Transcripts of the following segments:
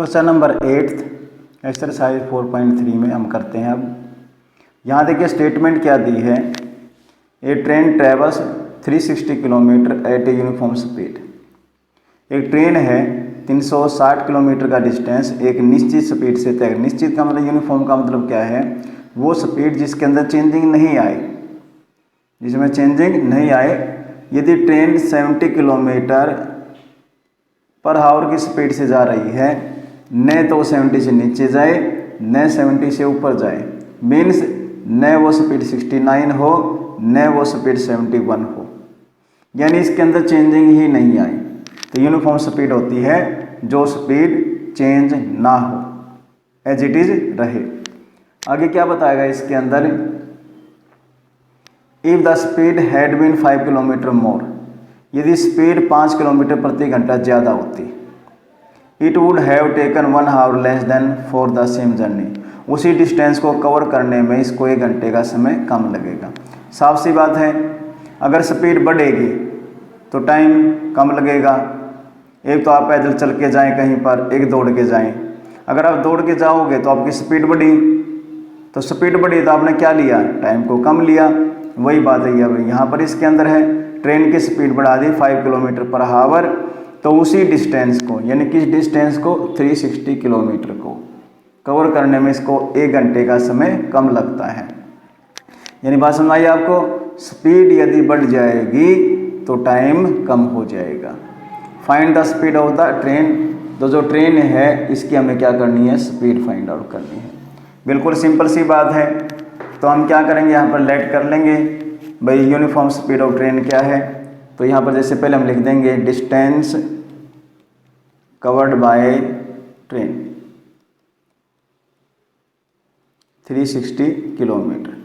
Question number 8 exercise 4.3 में हम करते हैं। अब यहाँ देखिए स्टेटमेंट क्या दी है। A train travels 360 kilometre at a uniform speed. एक ट्रेन है 360 किलोमीटर का डिस्टेंस एक निश्चित स्पीड से तय। निश्चित का मतलब यूनिफॉर्म का मतलब क्या है, वो स्पीड जिसके अंदर चेंजिंग नहीं आए, जिसमें चेंजिंग नहीं आए। यदि ट्रेन 70 किलोमीटर पर आवर की स्पीड से जा रही है, न तो 70 से नीचे जाए न 70 से ऊपर जाए, मीन्स न वो स्पीड 69 हो न वो स्पीड 71 हो, यानी इसके अंदर चेंजिंग ही नहीं आई। तो यूनिफॉर्म स्पीड होती है जो स्पीड चेंज ना हो, एज इट इज रहे। आगे क्या बताएगा इसके अंदर, if the speed had been 5 kilometre more, यदि स्पीड 5 किलोमीटर प्रति घंटा ज़्यादा होती, it would have taken 1 hour less than for the same journey, उसी डिस्टेंस को कवर करने में इसको 1 घंटे का समय कम लगेगा। साफ सी बात है, अगर स्पीड बढ़ेगी तो टाइम कम लगेगा। एक तो आप पैदल चल के जाएं कहीं पर, एक दौड़ के जाएं। अगर आप दौड़ के जाओगे तो आपकी स्पीड बढ़ी, तो स्पीड बढ़ी तो आपने क्या लिया, टाइम को कम लिया। वही बात है अब यहाँ पर इसके अंदर है, ट्रेन की स्पीड बढ़ा दी 5 किलोमीटर पर आवर, तो उसी डिस्टेंस को, यानी किस डिस्टेंस को, 360 किलोमीटर को कवर करने में इसको 1 घंटे का समय कम लगता है। यानी बात समझ आई आपको, स्पीड यदि बढ़ जाएगी तो टाइम कम हो जाएगा। Find the speed of the train, तो जो ट्रेन है इसकी हमें क्या करनी है, स्पीड फाइंड आउट करनी है। बिल्कुल सिंपल सी बात है। तो हम क्या करेंगे, यहाँ पर लेट कर लेंगे भाई यूनिफॉर्म स्पीड ऑफ ट्रेन क्या है। तो यहाँ पर जैसे पहले हम लिख देंगे distance covered by train 360 kilometre,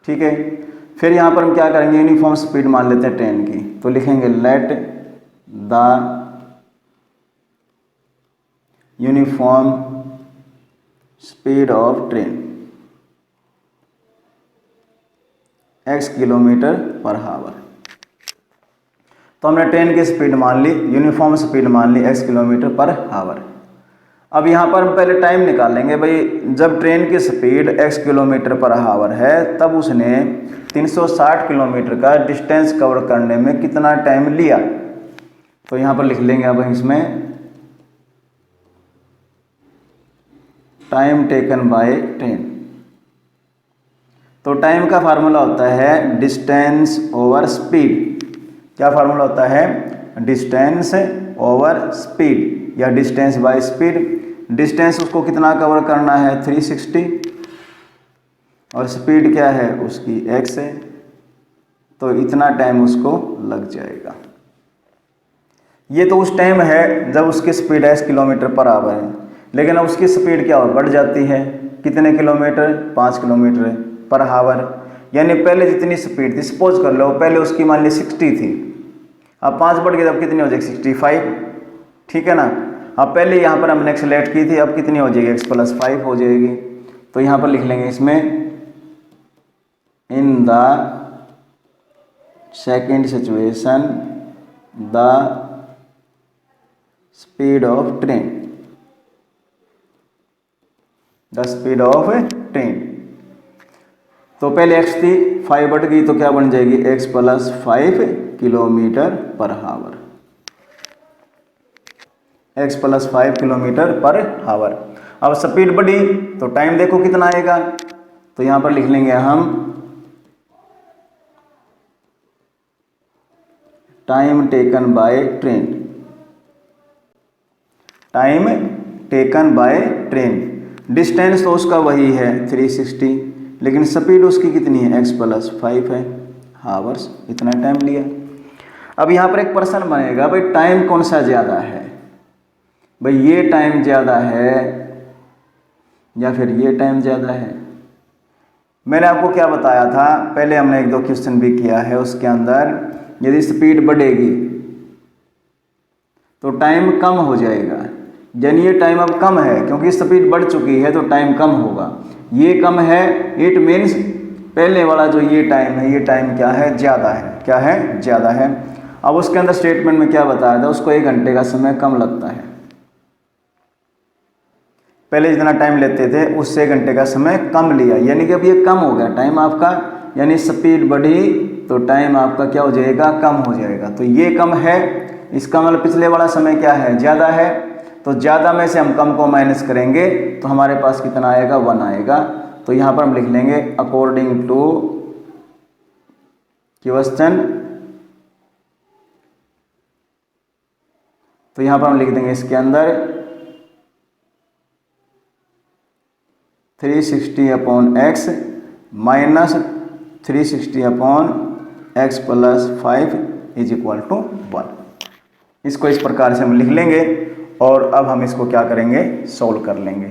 ठीक है। फिर यहाँ पर हम क्या करेंगे, यूनिफॉर्म स्पीड मान लेते हैं ट्रेन की, तो लिखेंगे late the uniform speed of train x kilometre per hour. तो हमने ट्रेन की स्पीड मान ली, यूनिफॉर्म स्पीड मान ली x किलोमीटर पर आवर। अब यहाँ पर हम पहले टाइम निकालेंगे भाई, जब ट्रेन की speed x kilometre per our है तब उसने 360 किलोमीटर का डिस्टेंस कवर करने में कितना टाइम लिया। तो यहाँ पर लिख लेंगे अब इसमें टाइम टेकन बाय ट्रेन। तो टाइम का फार्मूला होता है डिस्टेंस ओवर स्पीड। क्या फार्मूला होता है, डिस्टेंस ओवर स्पीड या डिस्टेंस बाय स्पीड। डिस्टेंस उसको कितना कवर करना है, 360, और स्पीड क्या है उसकी x है, तो इतना टाइम उसको लग जाएगा। ये तो उस टाइम है जब उसकी speed x kilometre per our है, लेकिन अब उसकी स्पीड क्या बढ़ जाती है, कितने किलोमीटर, 5 किलोमीटर पर आवर। यानी पहले जितनी स्पीड थी, सपोज कर लो पहले उसकी मान ली 60 थी, अब 5 बढ़ गई, अब कितनी हो जाएगी, 65, ठीक है ना। अब पहले यहाँ पर हमने एक्सेलेरेट की थी, अब कितनी हो जाएगी, x + 5 हो जाएगी। तो यहाँ पर लिख लेंगे इसमें in the second situation the speed of train, the speed of train. तो पहले x थी, 5 बढ़ गई तो क्या बन जाएगी, x + 5 kilometre per our, x + 5 kilometre per our. अब स्पीड बढ़ी तो टाइम देखो कितना आएगा, तो यहाँ पर लिख लेंगे हम time taken by train, time taken by train. Distance तो उसका वही है 360, लेकिन स्पीड उसकी कितनी है, x + 5 है, आवर्स, इतना टाइम लिया। अब यहाँ पर एक प्रश्न बनेगा भाई टाइम कौन सा ज़्यादा है, भाई ये टाइम ज़्यादा है या फिर ये टाइम ज़्यादा है। मैंने आपको क्या बताया था, पहले हमने 1-2 क्वेश्चन भी किया है, उसके अंदर यदि स्पीड बढ़ेगी तो टाइम कम हो जाएगा। यानी ये टाइम अब कम है क्योंकि स्पीड बढ़ चुकी है तो टाइम कम होगा। ये कम है, इट मीन्स पहले वाला जो ये टाइम है, ये टाइम क्या है, ज़्यादा है। क्या है, ज़्यादा है। अब उसके अंदर स्टेटमेंट में क्या बताया था, उसको 1 घंटे का समय कम लगता है। पहले जितना टाइम लेते थे उससे घंटे का समय कम लिया, यानी कि अब ये कम हो गया टाइम आपका, यानी स्पीड बढ़ी तो टाइम आपका क्या हो जाएगा, कम हो जाएगा। तो ये कम है, इसका मतलब पिछले वाला समय क्या है, ज़्यादा है। तो ज़्यादा में से हम कम को माइनस करेंगे तो हमारे पास कितना आएगा, 1 आएगा। तो यहाँ पर हम लिख लेंगे अकॉर्डिंग टू क्वेश्चन, तो यहाँ पर हम लिख देंगे इसके अंदर 360/x minus 360/x plus 5 is equal to 1। इसको इस प्रकार से हम लिख लेंगे और अब हम इसको क्या करेंगे, सोल्व कर लेंगे।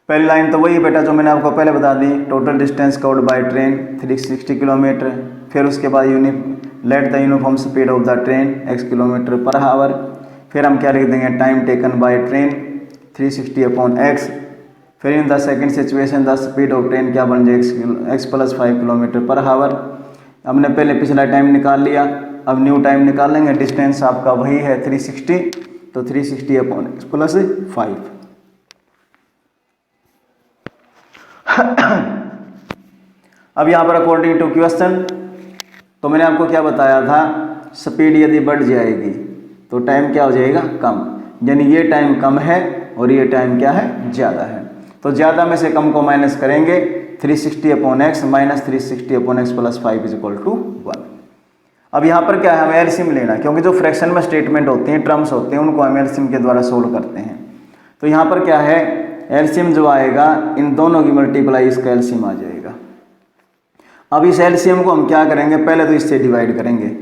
पहली लाइन तो वही बेटा जो मैंने आपको पहले बता दी, total distance covered by train 360 kilometre. फिर उसके बाद let the uniform speed of the train x kilometre per hour. फिर हम क्या लिख देंगे, time taken by train 360/x। फिर in the second situation the speed of train क्या बन जाएगा, x plus 5 kilometre per our. हमने पहले पिछला टाइम निकाल लिया, अब न्यू टाइम निकालेंगे। डिस्टेंस आपका वही है 360, तो 360/x प्लस 5। अब यहाँ पर अकॉर्डिंग टू क्वेश्चन, तो मैंने आपको क्या बताया था, स्पीड यदि बढ़ जाएगी तो टाइम क्या हो जाएगा, कम, यानी ये टाइम कम है और ये टाइम क्या है, ज़्यादा है। तो ज़्यादा में से कम को माइनस करेंगे, 360/x minus 360/x plus 5 is equal to 1। अब यहाँ पर क्या है, हमें एलसीएम लेना है, क्योंकि जो फ्रैक्शन में स्टेटमेंट होते हैं, टर्म्स होते हैं, उनको हम एलसीएम के द्वारा सोल्व करते हैं। तो यहाँ पर क्या है, एलसीएम जो आएगा इन दोनों की मल्टीप्लाई इसका एलसीएम आ जाएगा। अब इस एलसीएम को हम क्या करेंगे, पहले तो इससे डिवाइड करेंगे,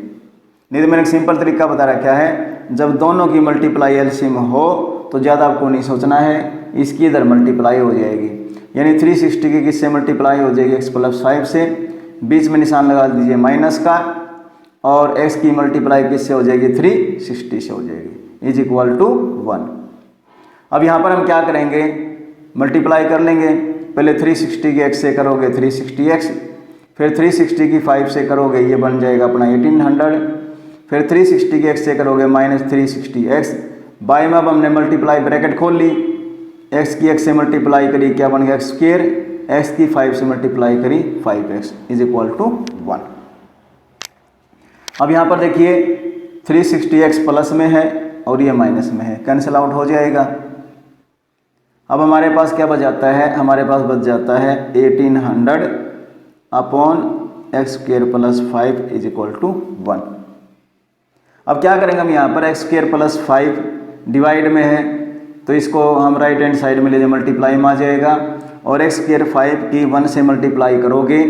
नहीं तो मैंने एक सिंपल तरीका बता रखा है, जब दोनों की मल्टीप्लाई एलसीएम हो तो ज़्यादा आपको नहीं सोचना है, इसकी इधर मल्टीप्लाई हो जाएगी, यानी 360 की किससे मल्टीप्लाई हो जाएगी, x प्लस 5 से, बीच में निशान लगा दीजिए माइनस का, और x की मल्टीप्लाई किससे हो जाएगी, 360 से हो जाएगी, इज इक्वल टू 1। अब यहाँ पर हम क्या करेंगे, मल्टीप्लाई कर लेंगे। पहले 360 की x से करोगे 360x, फिर 360 की 5 से करोगे ये बन जाएगा अपना 1800, फिर 360 की x से करोगे माइनस 360x। बाय में अब हमने मल्टीप्लाई ब्रैकेट खोल ली, x की x से मल्टीप्लाई करी क्या बन गया x स्क्वायर, x की 5 से मल्टीप्लाई करी 5x इज इक्वल टू 1। अब यहाँ पर देखिए 360x प्लस में है और ये माइनस में है, कैंसिल आउट हो जाएगा। अब हमारे पास क्या बच जाता है, हमारे पास बच जाता है 1800/x square plus 5 is equal to 1। अब क्या करेंगे हम, यहाँ पर x स्क्वायर प्लस 5 डिवाइड में है तो इसको हम राइट हैंड साइड में ले जाए, मल्टीप्लाई में आ जाएगा, और x स्क्वायर 5 की 1 से मल्टीप्लाई करोगे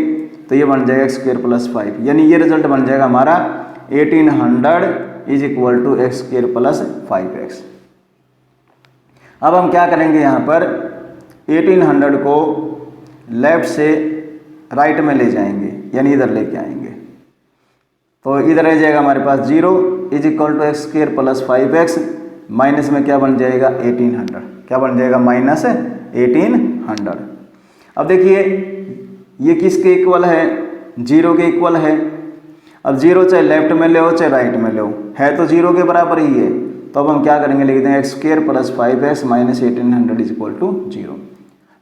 तो ये बन जाएगा x स्क्वायर प्लस 5, यानी ये रिजल्ट बन जाएगा हमारा 1800 is equal to x square plus 5x। अब हम क्या करेंगे, यहाँ पर 1800 को लेफ्ट से राइट में ले जाएंगे, यानी इधर लेके आएंगे, तो इधर रह जाएगा हमारे पास 0 is equal to x square plus 5x, minus में क्या बन जाएगा 1800, क्या बन जाएगा माइनस 1800। अब देखिए ये किसके इक्वल है, 0 के इक्वल है। अब 0 चाहे लेफ्ट में ले हो चाहे राइट में ले हो, है तो 0 के बराबर ही है। तो अब हम क्या करेंगे, लिख देंगे x square plus 5x minus 1800 is equal to 0।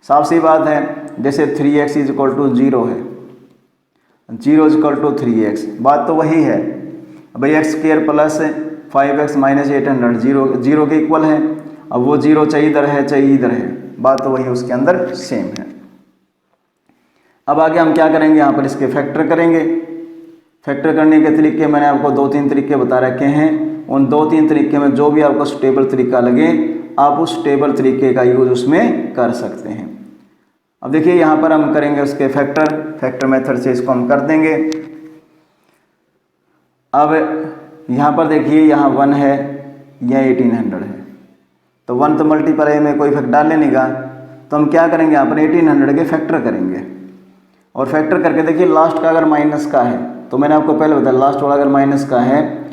साफ सी बात है, जैसे 3x इज इक्वल टू 0 है, 0 इज इक्वल टू 3x, बात तो वही है। भाई x square plus 5x minus 800 0 के इक्वल है। अब वो 0 चाहे इधर है चाहे इधर है, बात तो वही उसके अंदर सेम है। अब आगे हम क्या करेंगे, यहाँ पर इसके फैक्टर करेंगे। फैक्टर करने के तरीके मैंने आपको 2-3 तरीके बता रखे हैं, उन 2-3 तरीके में जो भी आपको सुटेबल तरीका लगे आप उस सुटेबल तरीके का यूज उसमें कर सकते हैं। अब देखिए यहाँ पर हम करेंगे उसके फैक्टर मेथड से इसको हम कर देंगे। अब यहाँ पर देखिए यहाँ 1 है, यह 1800 है, तो 1 तो मल्टीप्लाई में कोई इफेक्ट डालने नहीं का, तो हम क्या करेंगे, यहाँ पर 1800 के फैक्टर करेंगे। और फैक्टर करके देखिए लास्ट का अगर माइनस का है, तो मैंने आपको पहले बताया लास्ट वाला अगर माइनस का है,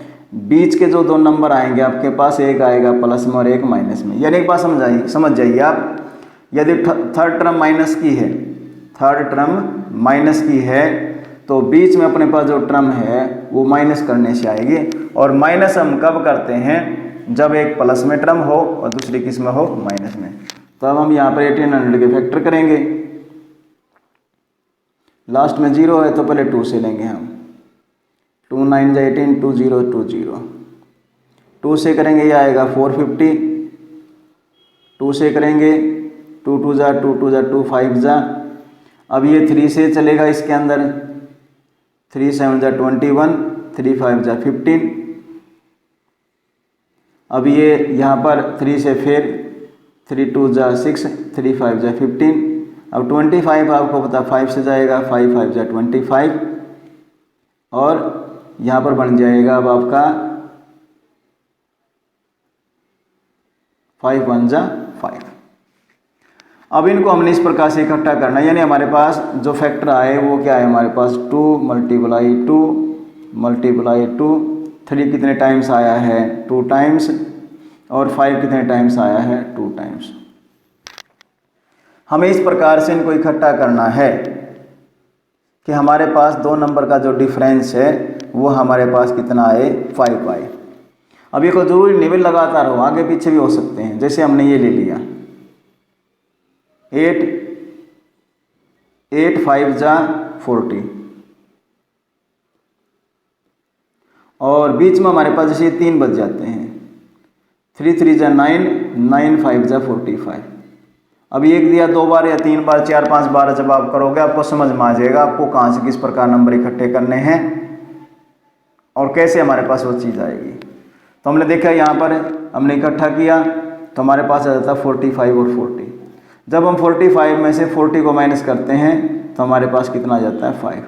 बीच के जो 2 नंबर आएंगे आपके पास, एक आएगा प्लस में और एक माइनस में। यानी एक बात समझ जाइए आप, यदि थर्ड टर्म माइनस की है, थर्ड टर्म माइनस की है, तो बीच में अपने पास जो टर्म है वो माइनस करने से आएगी, और माइनस हम कब करते हैं, जब एक प्लस में टर्म हो और दूसरी किस में हो, माइनस में। तो अब हम यहाँ पर 1800 के फैक्टर करेंगे। लास्ट में 0 है तो पहले 2 से लेंगे हम, 2 9 जा 18, 2 0 2 0, 2 से करेंगे ये आएगा 450, 2 से करेंगे 2 2 जा 2 2 जा 2 5 जा। अब ये 3 से चलेगा इसके अंदर, 3 7 जा 21, 3 5 जा 15। अब ये यहाँ पर 3 से फिर 3 2 जा 6, 3 5 जा 15। अब 25 आपको पता 5 से जाएगा, 5 5 जा 25, और यहाँ पर बन जाएगा अब आपका 5 1 जा 5। अब इनको हमने इस प्रकार से इकट्ठा करना है, यानी हमारे पास जो फैक्टर आए वो क्या है, हमारे पास 2 मल्टीप्लाई 2 मल्टीप्लाई 2, 3 कितने टाइम्स आया है, 2 टाइम्स, और 5 कितने टाइम्स आया है, 2 टाइम्स। हमें इस प्रकार से इनको इकट्ठा करना है कि हमारे पास दो नंबर का जो डिफरेंस है वो हमारे पास कितना आए, 5 आए। अब ये कोई जरूरी नहीं लगातार हो, आगे पीछे भी हो सकते हैं। जैसे हमने ये ले लिया 8 5 जा 40, और बीच में हमारे पास जैसे 3 बच जाते हैं, 3 3 जा 9, 9 5 जा 45। अब एक दिया 2 बार या 3 बार 4 5 बार जब आप करोगे आपको समझ में आ जाएगा आपको कहाँ से किस प्रकार नंबर इकट्ठे करने हैं और कैसे हमारे पास वो चीज़ आएगी। तो हमने देखा यहाँ पर हमने इकट्ठा किया तो हमारे पास आ जाता है 45 और 40। जब हम 45 में से 40 को माइनस करते हैं तो हमारे पास कितना आ जाता है, 5।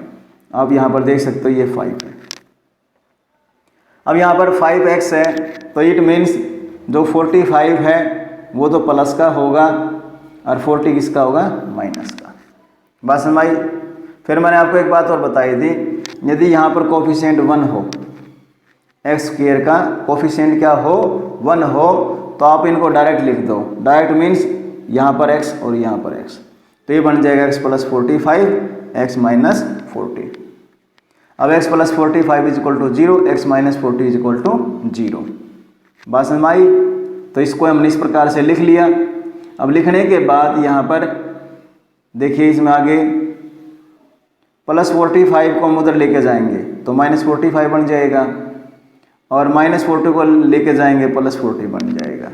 आप यहाँ पर देख सकते हो ये 5 है। अब यहाँ पर 5x है तो इट मीन्स जो 45 है वो तो प्लस का होगा और 40 किसका होगा, माइनस का। बात समझ आई। फिर मैंने आपको एक बात और बताई थी, यदि यहाँ पर कोफिशिएंट 1 हो, एक्स स्क्वायर का कोफिशिएंट क्या हो, 1 हो, तो आप इनको डायरेक्ट लिख दो। डायरेक्ट मीन्स यहाँ पर x और यहाँ पर x, तो ये बन जाएगा x प्लस 45 x माइनस 40। अब x plus 45 is equal to 0, x minus 40 is equal to 0। बात समझ में आई। तो इसको हमने इस प्रकार से लिख लिया। अब लिखने के बाद यहाँ पर देखिए इसमें आगे प्लस 45 को हम उधर लेके जाएंगे तो माइनस 45 बन जाएगा, और माइनस 40 को लेके जाएंगे प्लस 40 बन जाएगा।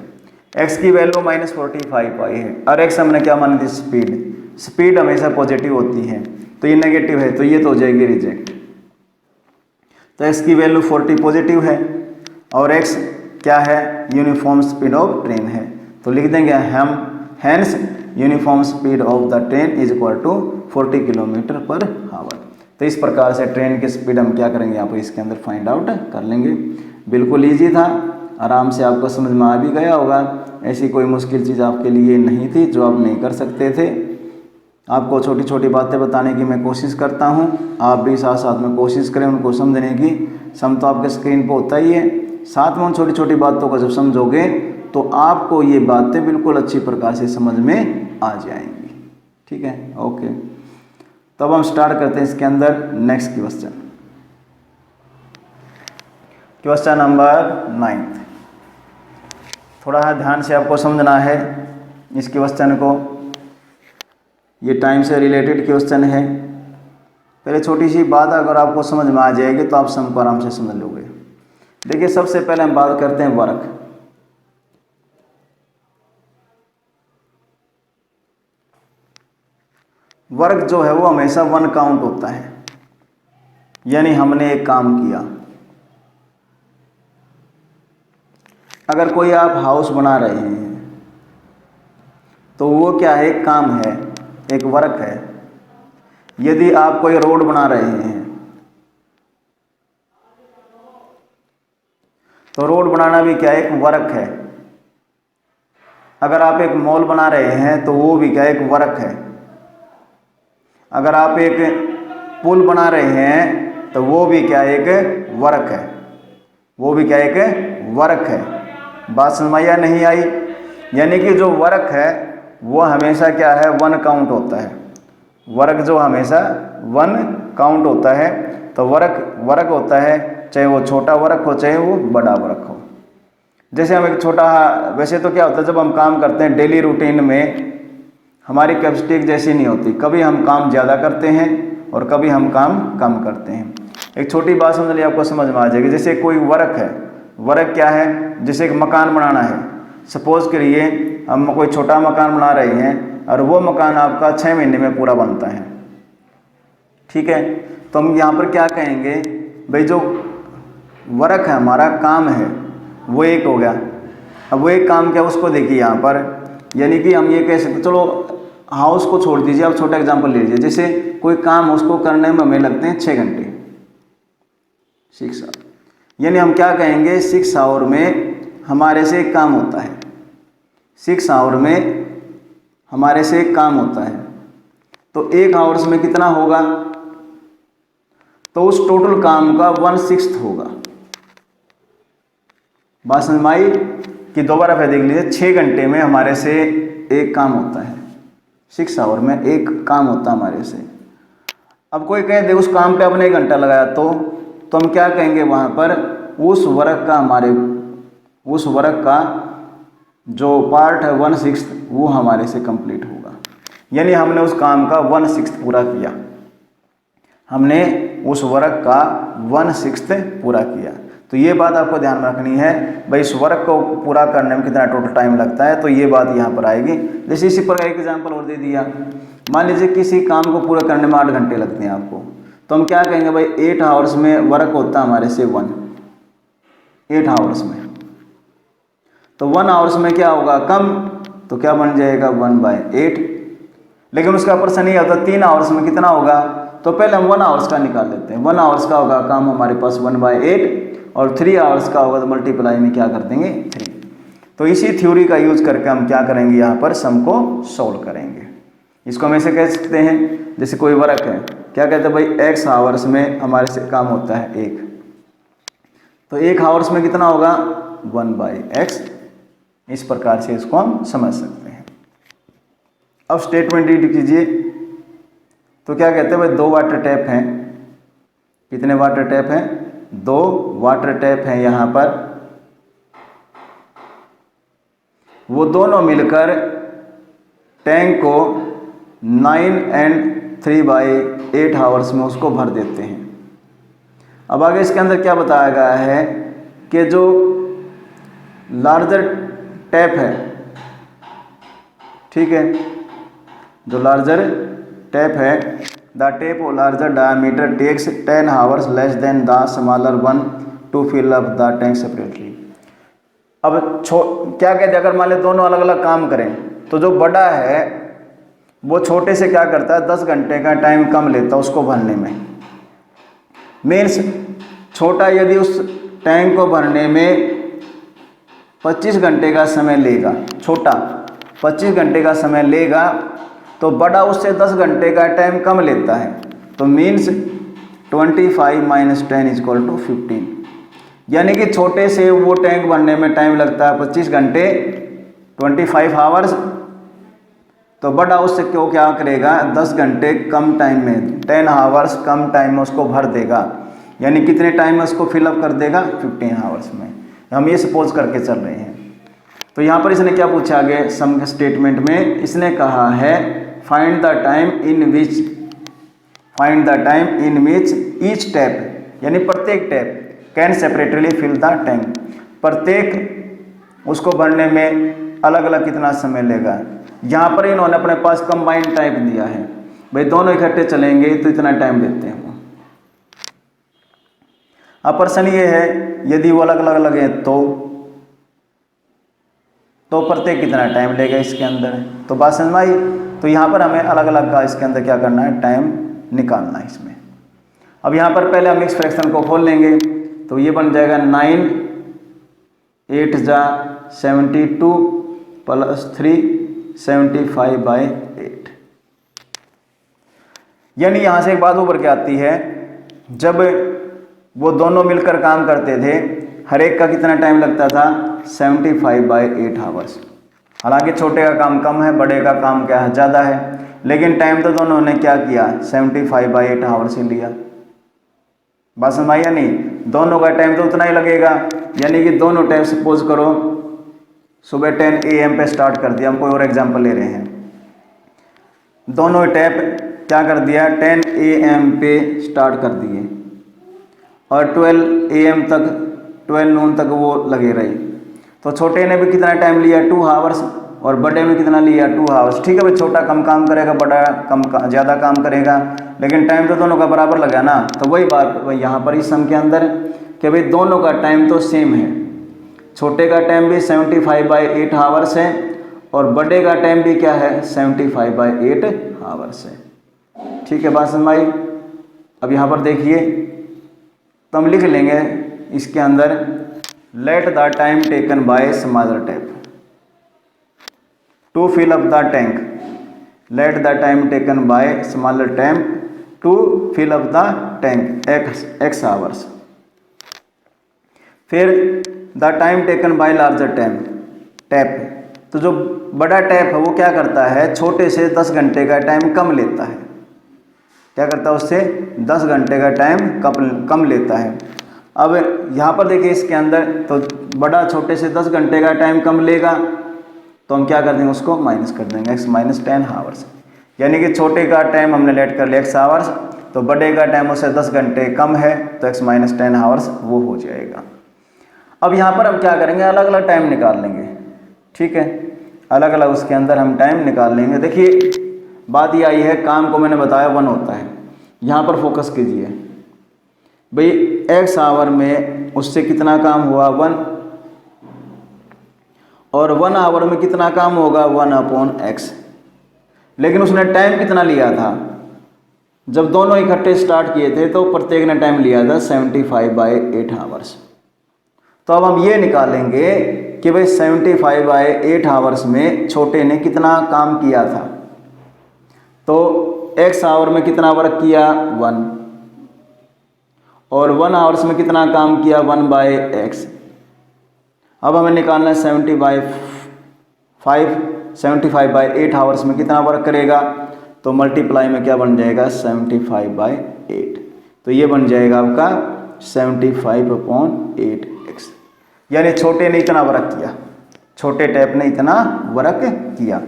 x की वैल्यू माइनस 45 आई है और x हमने क्या मानी थी, स्पीड। स्पीड हमेशा पॉजिटिव होती है तो ये नेगेटिव है तो ये तो हो जाएगी रिजेक्ट। तो x की वैल्यू 40 पॉजिटिव है और x क्या है, यूनिफॉर्म स्पीड ऑफ ट्रेन है। तो लिख देंगे हम hence uniform speed of the train is equal to 40 kilometre per hour. तो इस प्रकार से ट्रेन की स्पीड हम क्या करेंगे यहाँ पर इसके अंदर फाइंड आउट कर लेंगे। बिल्कुल ईजी था, आराम से आपको समझ में आ भी गया होगा। ऐसी कोई मुश्किल चीज़ आपके लिए नहीं थी जो आप नहीं कर सकते थे। आपको छोटी छोटी बातें बताने की मैं कोशिश करता हूँ, आप भी साथ साथ में कोशिश करें उनको समझने की। सम तो आपके स्क्रीन पर होता ही है, साथ में उन छोटी छोटी बातों को जब समझोगे तो आपको ये बातें बिल्कुल अच्छी प्रकार से समझ में आ जाएंगी। ठीक है, ओके। तब हम स्टार्ट करते हैं इसके अंदर नेक्स्ट क्वेश्चन। Question number 9। थोड़ा ध्यान से आपको समझना है इस क्वेश्चन को, ये टाइम से रिलेटेड क्वेश्चन है। पहले छोटी सी बात अगर आपको समझ में आ जाएगी तो आप सम को आराम से समझ लोगे। देखिए सबसे पहले हम बात करते हैं वर्क। वर्क जो है वो हमेशा 1 काउंट होता है, यानी हमने एक काम किया। अगर कोई आप हाउस बना रहे हैं तो वो क्या है, एक काम है, एक वर्क है। यदि आप कोई रोड बना रहे हैं तो रोड बनाना भी क्या है, एक वर्क है। अगर आप एक मॉल बना रहे हैं तो वो भी क्या है, एक वर्क है। अगर आप एक पुल बना रहे हैं तो वो भी क्या है, एक वर्क है। वो भी क्या है, एक वर्क है। बात समझ आई या नहीं आई। यानी कि जो वर्क है वो हमेशा क्या है, 1 काउंट होता है। वर्क जो हमेशा 1 काउंट होता है, तो वर्क होता है, चाहे वो छोटा वर्क हो चाहे वो बड़ा वर्क हो। जैसे हम एक छोटा, वैसे तो क्या होता है जब हम काम करते हैं डेली रूटीन में हमारी कैपेसिटी एक जैसी नहीं होती, कभी हम काम ज़्यादा करते हैं और कभी हम काम कम करते हैं। एक छोटी बात समझ लिया आपको समझ में आ जाएगी। जैसे कोई वर्क है, वर्क क्या है, जैसे एक मकान बनाना है, सपोज करिए हम कोई छोटा मकान बना रहे हैं और वो मकान आपका 6 महीने में पूरा बनता है, ठीक है। तो हम यहाँ पर क्या कहेंगे, भाई जो वर्क है हमारा काम है वो एक हो गया। अब वो एक काम क्या उसको देखिए यहाँ पर, यानी कि हम ये कह सकते, चलो हाउस को छोड़ दीजिए, आप छोटा एग्जांपल ले लीजिए। जैसे कोई काम उसको करने में हमें लगते हैं 6 घंटे, 6 आवर, यानी हम क्या कहेंगे 6 आवर में हमारे से एक काम होता है, 6 आवर में हमारे से एक काम होता है। तो 1 आवर्स में कितना होगा, तो उस टोटल काम का 1/6 होगा। बात समझ में आई कि दोबारा फिर देख लीजिए, 6 घंटे में हमारे से एक काम होता है, 6 आवर में एक काम होता है हमारे से। अब कोई कहे दे उस काम पे आपने 1 घंटा लगाया, तो हम क्या कहेंगे वहाँ पर, उस वर्क का जो पार्ट है 1/6 वो हमारे से कंप्लीट होगा, यानी हमने उस काम का 1/6 पूरा किया, हमने उस वर्क का 1/6 पूरा किया। तो ये बात आपको ध्यान में रखनी है, भाई इस वर्क को पूरा करने में कितना टोटल टाइम लगता है, तो ये बात यहाँ पर आएगी। जैसे इसी पर एक एग्जांपल और दे दिया, मान लीजिए किसी काम को पूरा करने में 8 घंटे लगते हैं आपको, तो हम क्या कहेंगे, भाई 8 आवर्स में वर्क होता है हमारे से 8 आवर्स में, तो 1 आवर्स में क्या होगा कम, तो क्या बन जाएगा 1/8। लेकिन उसका प्रश्न ये होता है 3 आवर्स में कितना होगा, तो पहले हम 1 आवर्स का निकाल लेते हैं। 1 आवर्स का होगा काम हमारे पास 1/8, और 3 आवर्स का होगा तो मल्टीप्लाई में क्या कर देंगे 3। तो इसी थ्योरी का यूज करके हम क्या करेंगे, यहाँ पर सम को सॉल्व करेंगे। इसको हम ऐसे कह सकते हैं, जैसे कोई वर्क है, क्या कहते हैं भाई x आवर्स में हमारे से काम होता है 1, तो 1 आवर्स में कितना होगा 1/x। इस प्रकार से इसको हम समझ सकते हैं। अब स्टेटमेंट रीड कीजिए, तो क्या कहते हैं भाई 2 वाटर टैप हैं, कितने वाटर टैप हैं, 2 वाटर टैप हैं यहाँ पर, वो दोनों मिलकर टैंक को 9 and 3/8 आवर्स में उसको भर देते हैं। अब आगे इसके अंदर क्या बताया गया है कि जो लार्जर टैप है, ठीक है, जो लार्जर टैप है, the tap of larger diameter takes 10 hours less than the smaller one to fill up the tank separately. अब क्या कहते हैं, अगर मान लें दोनों अलग अलग काम करें, तो जो बड़ा है वो छोटे से क्या करता है 10 घंटे का टाइम कम लेता है उसको भरने में। मीन्स छोटा यदि उस टैंक को भरने में 25 घंटे का समय लेगा, छोटा 25 घंटे का समय लेगा, तो बड़ा उससे 10 घंटे का टाइम कम लेता है, तो मीन्स 25 - 10 = 15। यानी कि छोटे से वो टैंक भरने में टाइम लगता है 25 घंटे 25 आवर्स, तो बड़ा उससे क्यों क्या करेगा 10 घंटे कम टाइम में 10 आवर्स कम टाइम में उसको भर देगा, यानी कितने टाइम में उसको फिलअप कर देगा 15 आवर्स में। हम ये सपोज करके चल रहे हैं। तो यहाँ पर इसने क्या पूछा आगे सम के स्टेटमेंट में, इसने कहा है find the time in which each tap, यानी प्रत्येक tap can separately fill the tank, प्रत्येक उसको भरने में अलग अलग कितना समय लेगा। यहाँ पर इन्होंने अपने पास कंबाइंड टाइप दिया है, भाई दोनों इकट्ठे चलेंगे तो इतना टाइम लेते हैं वो। अब प्रश्न ये है यदि वो अलग अलग लगे तो प्रत्येक कितना टाइम लेगा इसके अंदर, तो बात समझ में आई। तो यहाँ पर हमें अलग अलग का इसके अंदर क्या करना है, टाइम निकालना है इसमें। अब यहाँ पर पहले हम मिक्स फ्रैक्शन को खोल लेंगे, तो ये बन जाएगा 9 8 जा 72 + 3 75/8। यानी यहाँ से एक बात उभर के आती है, जब वो दोनों मिलकर काम करते थे हर एक का कितना टाइम लगता था 75/8 आवर्स। हालांकि छोटे का काम कम है, बड़े का काम क्या है ज़्यादा है, लेकिन टाइम तो दोनों ने क्या किया 75/8 आवर्स ही लिया। बात समझ आई या नहीं? दोनों का टाइम तो उतना ही लगेगा, यानी कि दोनों टाइम सपोज करो सुबह 10 AM पे स्टार्ट कर दिया, हम कोई और एग्जांपल ले रहे हैं। दोनों टैप क्या कर दिया 10 AM पे स्टार्ट कर दिए और 12 AM तक 12 नून तक वो लगे रहे। तो छोटे ने भी कितना टाइम लिया 2 आवर्स और बड़े में कितना लिया 2 आवर्स। ठीक है भाई, छोटा कम काम करेगा, बड़ा ज़्यादा काम करेगा, लेकिन टाइम तो दोनों का बराबर लगा ना। तो वही बात यहाँ पर इस सम के अंदर कि भाई दोनों का टाइम तो सेम है। छोटे का टाइम भी 75/8 आवर्स है और बड़े का टाइम भी क्या है 75/8 आवर्स है। ठीक है, बात समझ आई? अब यहाँ पर देखिए तो हम लिख लेंगे इसके अंदर let the time taken by smaller tap to fill up the tank. Let the time taken by smaller tap to fill up the tank x hours. फिर the time taken by larger tap, तो जो बड़ा tap है वो क्या करता है छोटे से 10 घंटे का टाइम कम लेता है। क्या करता है उससे 10 घंटे का टाइम कम लेता है। अब यहाँ पर देखिए इसके अंदर तो बड़ा छोटे से 10 घंटे का टाइम कम लेगा, तो हम क्या कर देंगे उसको माइनस कर देंगे x - 10 आवर्स। यानी कि छोटे का टाइम हमने लेट कर लिया x आवर्स, तो बड़े का टाइम उससे 10 घंटे कम है तो x - 10 आवर्स वो हो जाएगा। अब यहाँ पर हम क्या करेंगे अलग अलग टाइम निकाल लेंगे। ठीक है, अलग अलग उसके अंदर हम टाइम निकाल लेंगे। देखिए बात ये आई है, काम को मैंने बताया 1 होता है। यहाँ पर फोकस कीजिए भाई, x आवर में उससे कितना काम हुआ 1 और 1 आवर में कितना काम होगा 1/x। लेकिन उसने टाइम कितना लिया था, जब दोनों इकट्ठे स्टार्ट किए थे तो प्रत्येक ने टाइम लिया था 75/8 आवर्स। तो अब हम ये निकालेंगे कि भाई 75/8 आवर्स में छोटे ने कितना काम किया था। तो x आवर में कितना वर्क किया 1 और 1 आवर्स में कितना काम किया 1/x। अब हमें निकालना है 75/8 आवर्स में कितना वर्क करेगा, तो मल्टीप्लाई में क्या बन जाएगा 75/8, तो ये बन जाएगा आपका 75/8x। यानी छोटे ने इतना वर्क किया, छोटे टैप ने इतना वर्क किया।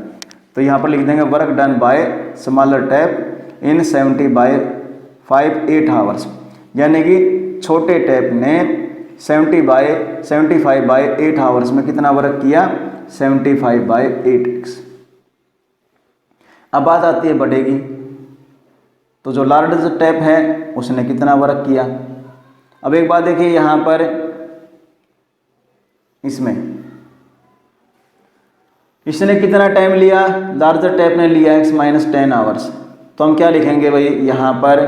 तो यहाँ पर लिख देंगे work done by smaller tap in 75/8 hours. यानी कि छोटे टैप ने 75/8 आवर्स में कितना वर्क किया 75/8x। अब बात आती है बड़े की, तो जो लार्जर टैप है उसने कितना वर्क किया। अब एक बात देखिए यहाँ पर इसने कितना टाइम लिया, लार्जर टैप ने लिया x - 10 आवर्स। तो हम क्या लिखेंगे भाई यहाँ पर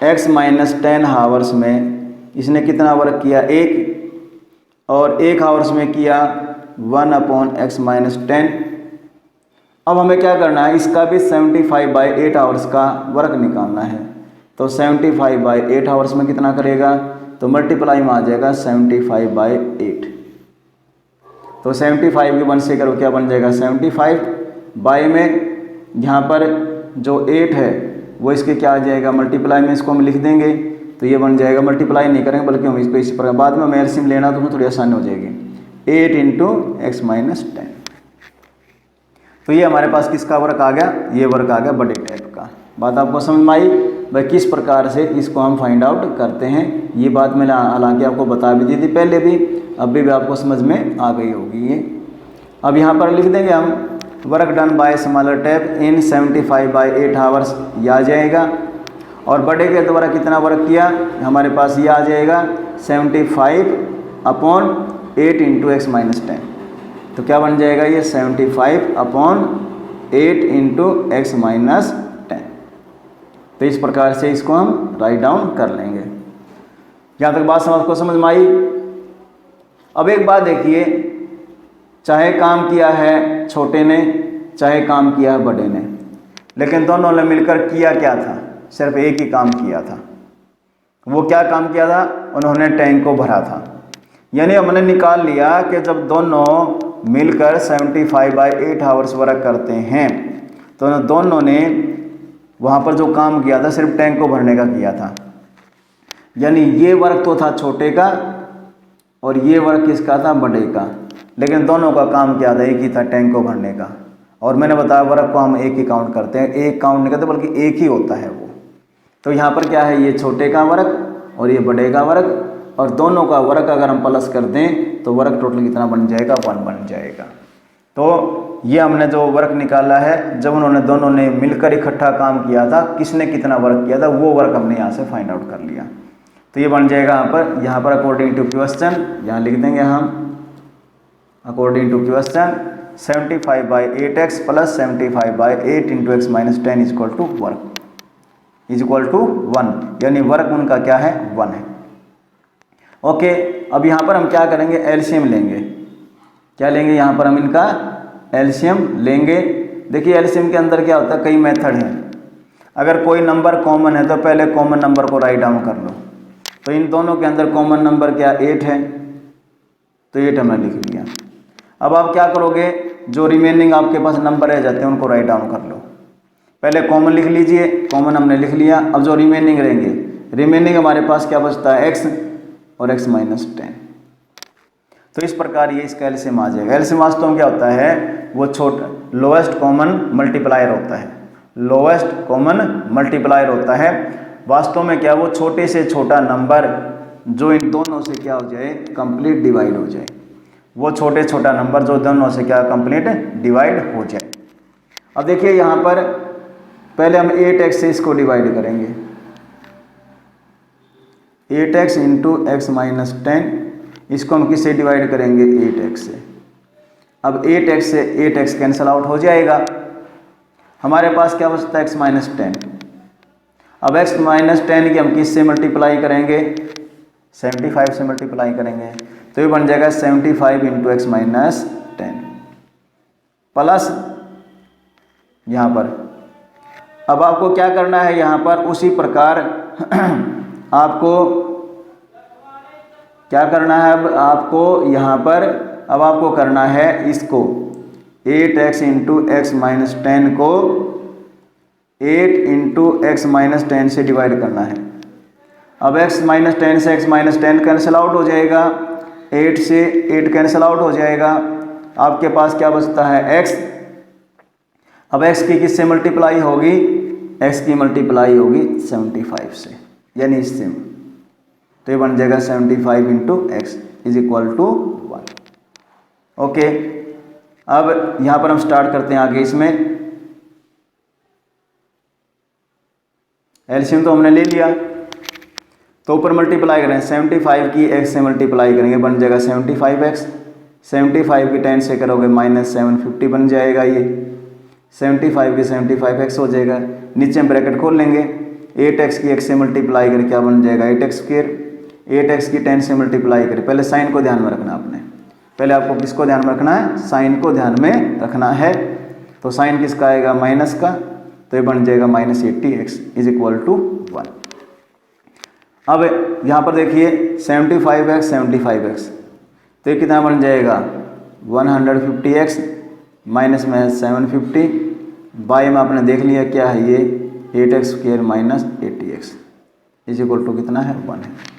x - 10 आवर्स में इसने कितना वर्क किया 1 और 1 आवर्स में किया 1/x - 10। अब हमें क्या करना है, इसका भी 75/8 आवर्स का वर्क निकालना है। तो 75/8 आवर्स में कितना करेगा, तो मल्टीप्लाई में आ जाएगा 75/8। तो 75 की 1 से करो क्या बन जाएगा 75 बाई में यहाँ पर जो 8 है वो इसके क्या आ जाएगा मल्टीप्लाई में, इसको हम लिख देंगे तो ये बन जाएगा, मल्टीप्लाई नहीं करेंगे बल्कि हम इसको इसी प्रकार बाद में एलसीएम लेना तो थोड़ी आसानी हो जाएगी 8 × x - 10। तो ये हमारे पास किसका वर्क आ गया, ये वर्क आ गया बड़े टाइप का। बात आपको समझ में आई भाई किस प्रकार से इसको हम फाइंड आउट करते हैं। ये बात मैंने हालांकि आपको बता भी दी थी पहले भी, अभी भी आपको समझ में आ गई होगी ये। अब यहाँ पर लिख देंगे हम work done by smaller tap in 75/8 hours, ये आ जाएगा। और बड़े के द्वारा कितना वर्क किया हमारे पास ये आ जाएगा 75/8 × x - 10। तो क्या बन जाएगा ये 75/8 × x - 10। तो इस प्रकार से इसको हम राइट डाउन कर लेंगे। यहाँ तक बात आपको समझ में आई। अब एक बात देखिए, चाहे काम किया है छोटे ने चाहे काम किया है बड़े ने, लेकिन दोनों ने मिलकर किया क्या था, सिर्फ एक ही काम किया था। वो क्या काम किया था, उन्होंने टैंक को भरा था। यानी हमने निकाल लिया कि जब दोनों मिलकर 75/8 आवर्स वर्क करते हैं, तो दोनों ने वहाँ पर जो काम किया था सिर्फ टैंक को भरने का किया था, यानी ये वर्क तो था छोटे का और ये वर्क किसका था, बड़े का, लेकिन दोनों का काम क्या था, एक ही था, टैंक को भरने का। और मैंने बताया वर्क को हम एक ही काउंट करते हैं, एक काउंट नहीं करते बल्कि एक ही होता है वो। तो यहाँ पर क्या है, ये छोटे का वर्क और ये बड़े का वर्क, और दोनों का वर्क अगर हम प्लस कर दें तो वर्क टोटल कितना बन जाएगा, 1 बन जाएगा। तो ये हमने जो वर्क निकाला है, जब उन्होंने दोनों ने मिलकर इकट्ठा काम किया था, किसने कितना वर्क किया था, वो वर्क हमने यहाँ से फाइंड आउट कर लिया। तो ये बन जाएगा यहाँ पर अकॉर्डिंग टू क्वेश्चन, यहाँ लिख देंगे हम according to question 75/8x plus 75/8 into x minus 10 is equal to work is equal to 1, यानी वर्क उनका क्या है, 1 है। ओके, अब यहाँ पर हम क्या करेंगे, एलसीएम लेंगे। क्या लेंगे, यहाँ पर हम इनका एलसीएम लेंगे। देखिए एलसीएम के अंदर क्या होता है, कई मेथड हैं। अगर कोई नंबर कॉमन है तो पहले कॉमन नंबर को राइट डाउन कर लो। तो इन दोनों के अंदर कॉमन नंबर क्या, 8 है, तो 8 हमने लिख लिया। अब आप क्या करोगे, जो रिमेनिंग आपके पास नंबर रह जाते हैं उनको राइट डाउन कर लो। पहले कॉमन लिख लीजिए, कॉमन हमने लिख लिया। अब जो रिमेनिंग रहेंगे, रिमेनिंग हमारे पास क्या बचता है, x और x माइनस 10। तो इस प्रकार ये इसका एलसीएम आ जाएगा। एलसीएम वास्तव में क्या होता है, वो छोटा लोएस्ट कॉमन मल्टीप्लायर होता है, लोएस्ट कॉमन मल्टीप्लायर होता है। वास्तव में क्या, वो छोटे से छोटा नंबर जो इन दोनों से क्या हो जाए, कंप्लीट डिवाइड हो जाए। वो छोटे छोटा नंबर जो दोनों से क्या कंप्लीट डिवाइड हो जाए। अब देखिए यहाँ पर पहले हम 8x से इसको डिवाइड करेंगे, 8x इंटू एक्स माइनस 10, इसको हम किससे डिवाइड करेंगे, 8x से। अब 8x से 8x कैंसिल आउट हो जाएगा, हमारे पास क्या बचता है, x माइनस 10। अब x माइनस 10 की हम किससे मल्टीप्लाई करेंगे, 75 से मल्टीप्लाई करेंगे, तो ये बन जाएगा 75 इंटू एक्स माइनस 10 प्लस यहाँ पर। अब आपको क्या करना है, यहाँ पर उसी प्रकार आपको क्या करना है, अब आपको यहाँ पर अब आपको करना है इसको 8x इंटू एक्स माइनस 10 को 8 इंटू एक्स माइनस 10 से डिवाइड करना है। अब x माइनस 10 से x माइनस 10 कैंसिल आउट हो जाएगा, 8 से 8 कैंसिल आउट हो जाएगा, आपके पास क्या बचता है, x। अब x की किससे मल्टीप्लाई होगी, x की मल्टीप्लाई होगी 75 से, यानी इससे। तो ये बन जाएगा 75 into x is equal to 1। Okay, अब यहाँ पर हम स्टार्ट करते हैं आगे। इसमें एलसीएम तो हमने ले लिया, तो ऊपर मल्टीप्लाई करें, 75 की x से मल्टीप्लाई करेंगे, बन जाएगा 75x। 75 की 10 से करोगे माइनस 750 बन जाएगा, ये 75 की 75x हो जाएगा। नीचे हम ब्रैकेट खोल लेंगे, 8x की x से मल्टीप्लाई करें क्या बन जाएगा, 8x स्क्वायर। 8x की 10 से मल्टीप्लाई करें, पहले साइन को ध्यान में रखना आपने, पहले आपको किसको ध्यान में रखना है, साइन को ध्यान में रखना है। तो साइन किसका आएगा, माइनस का, तो ये बन जाएगा minus 80x is equal to 1। अब यहाँ पर देखिए 75x 75x, तो ये कितना बन जाएगा 150x माइनस में 750, बाई में आपने देख लिया क्या है ये 8x square minus 80x is equal to कितना है, 1 है।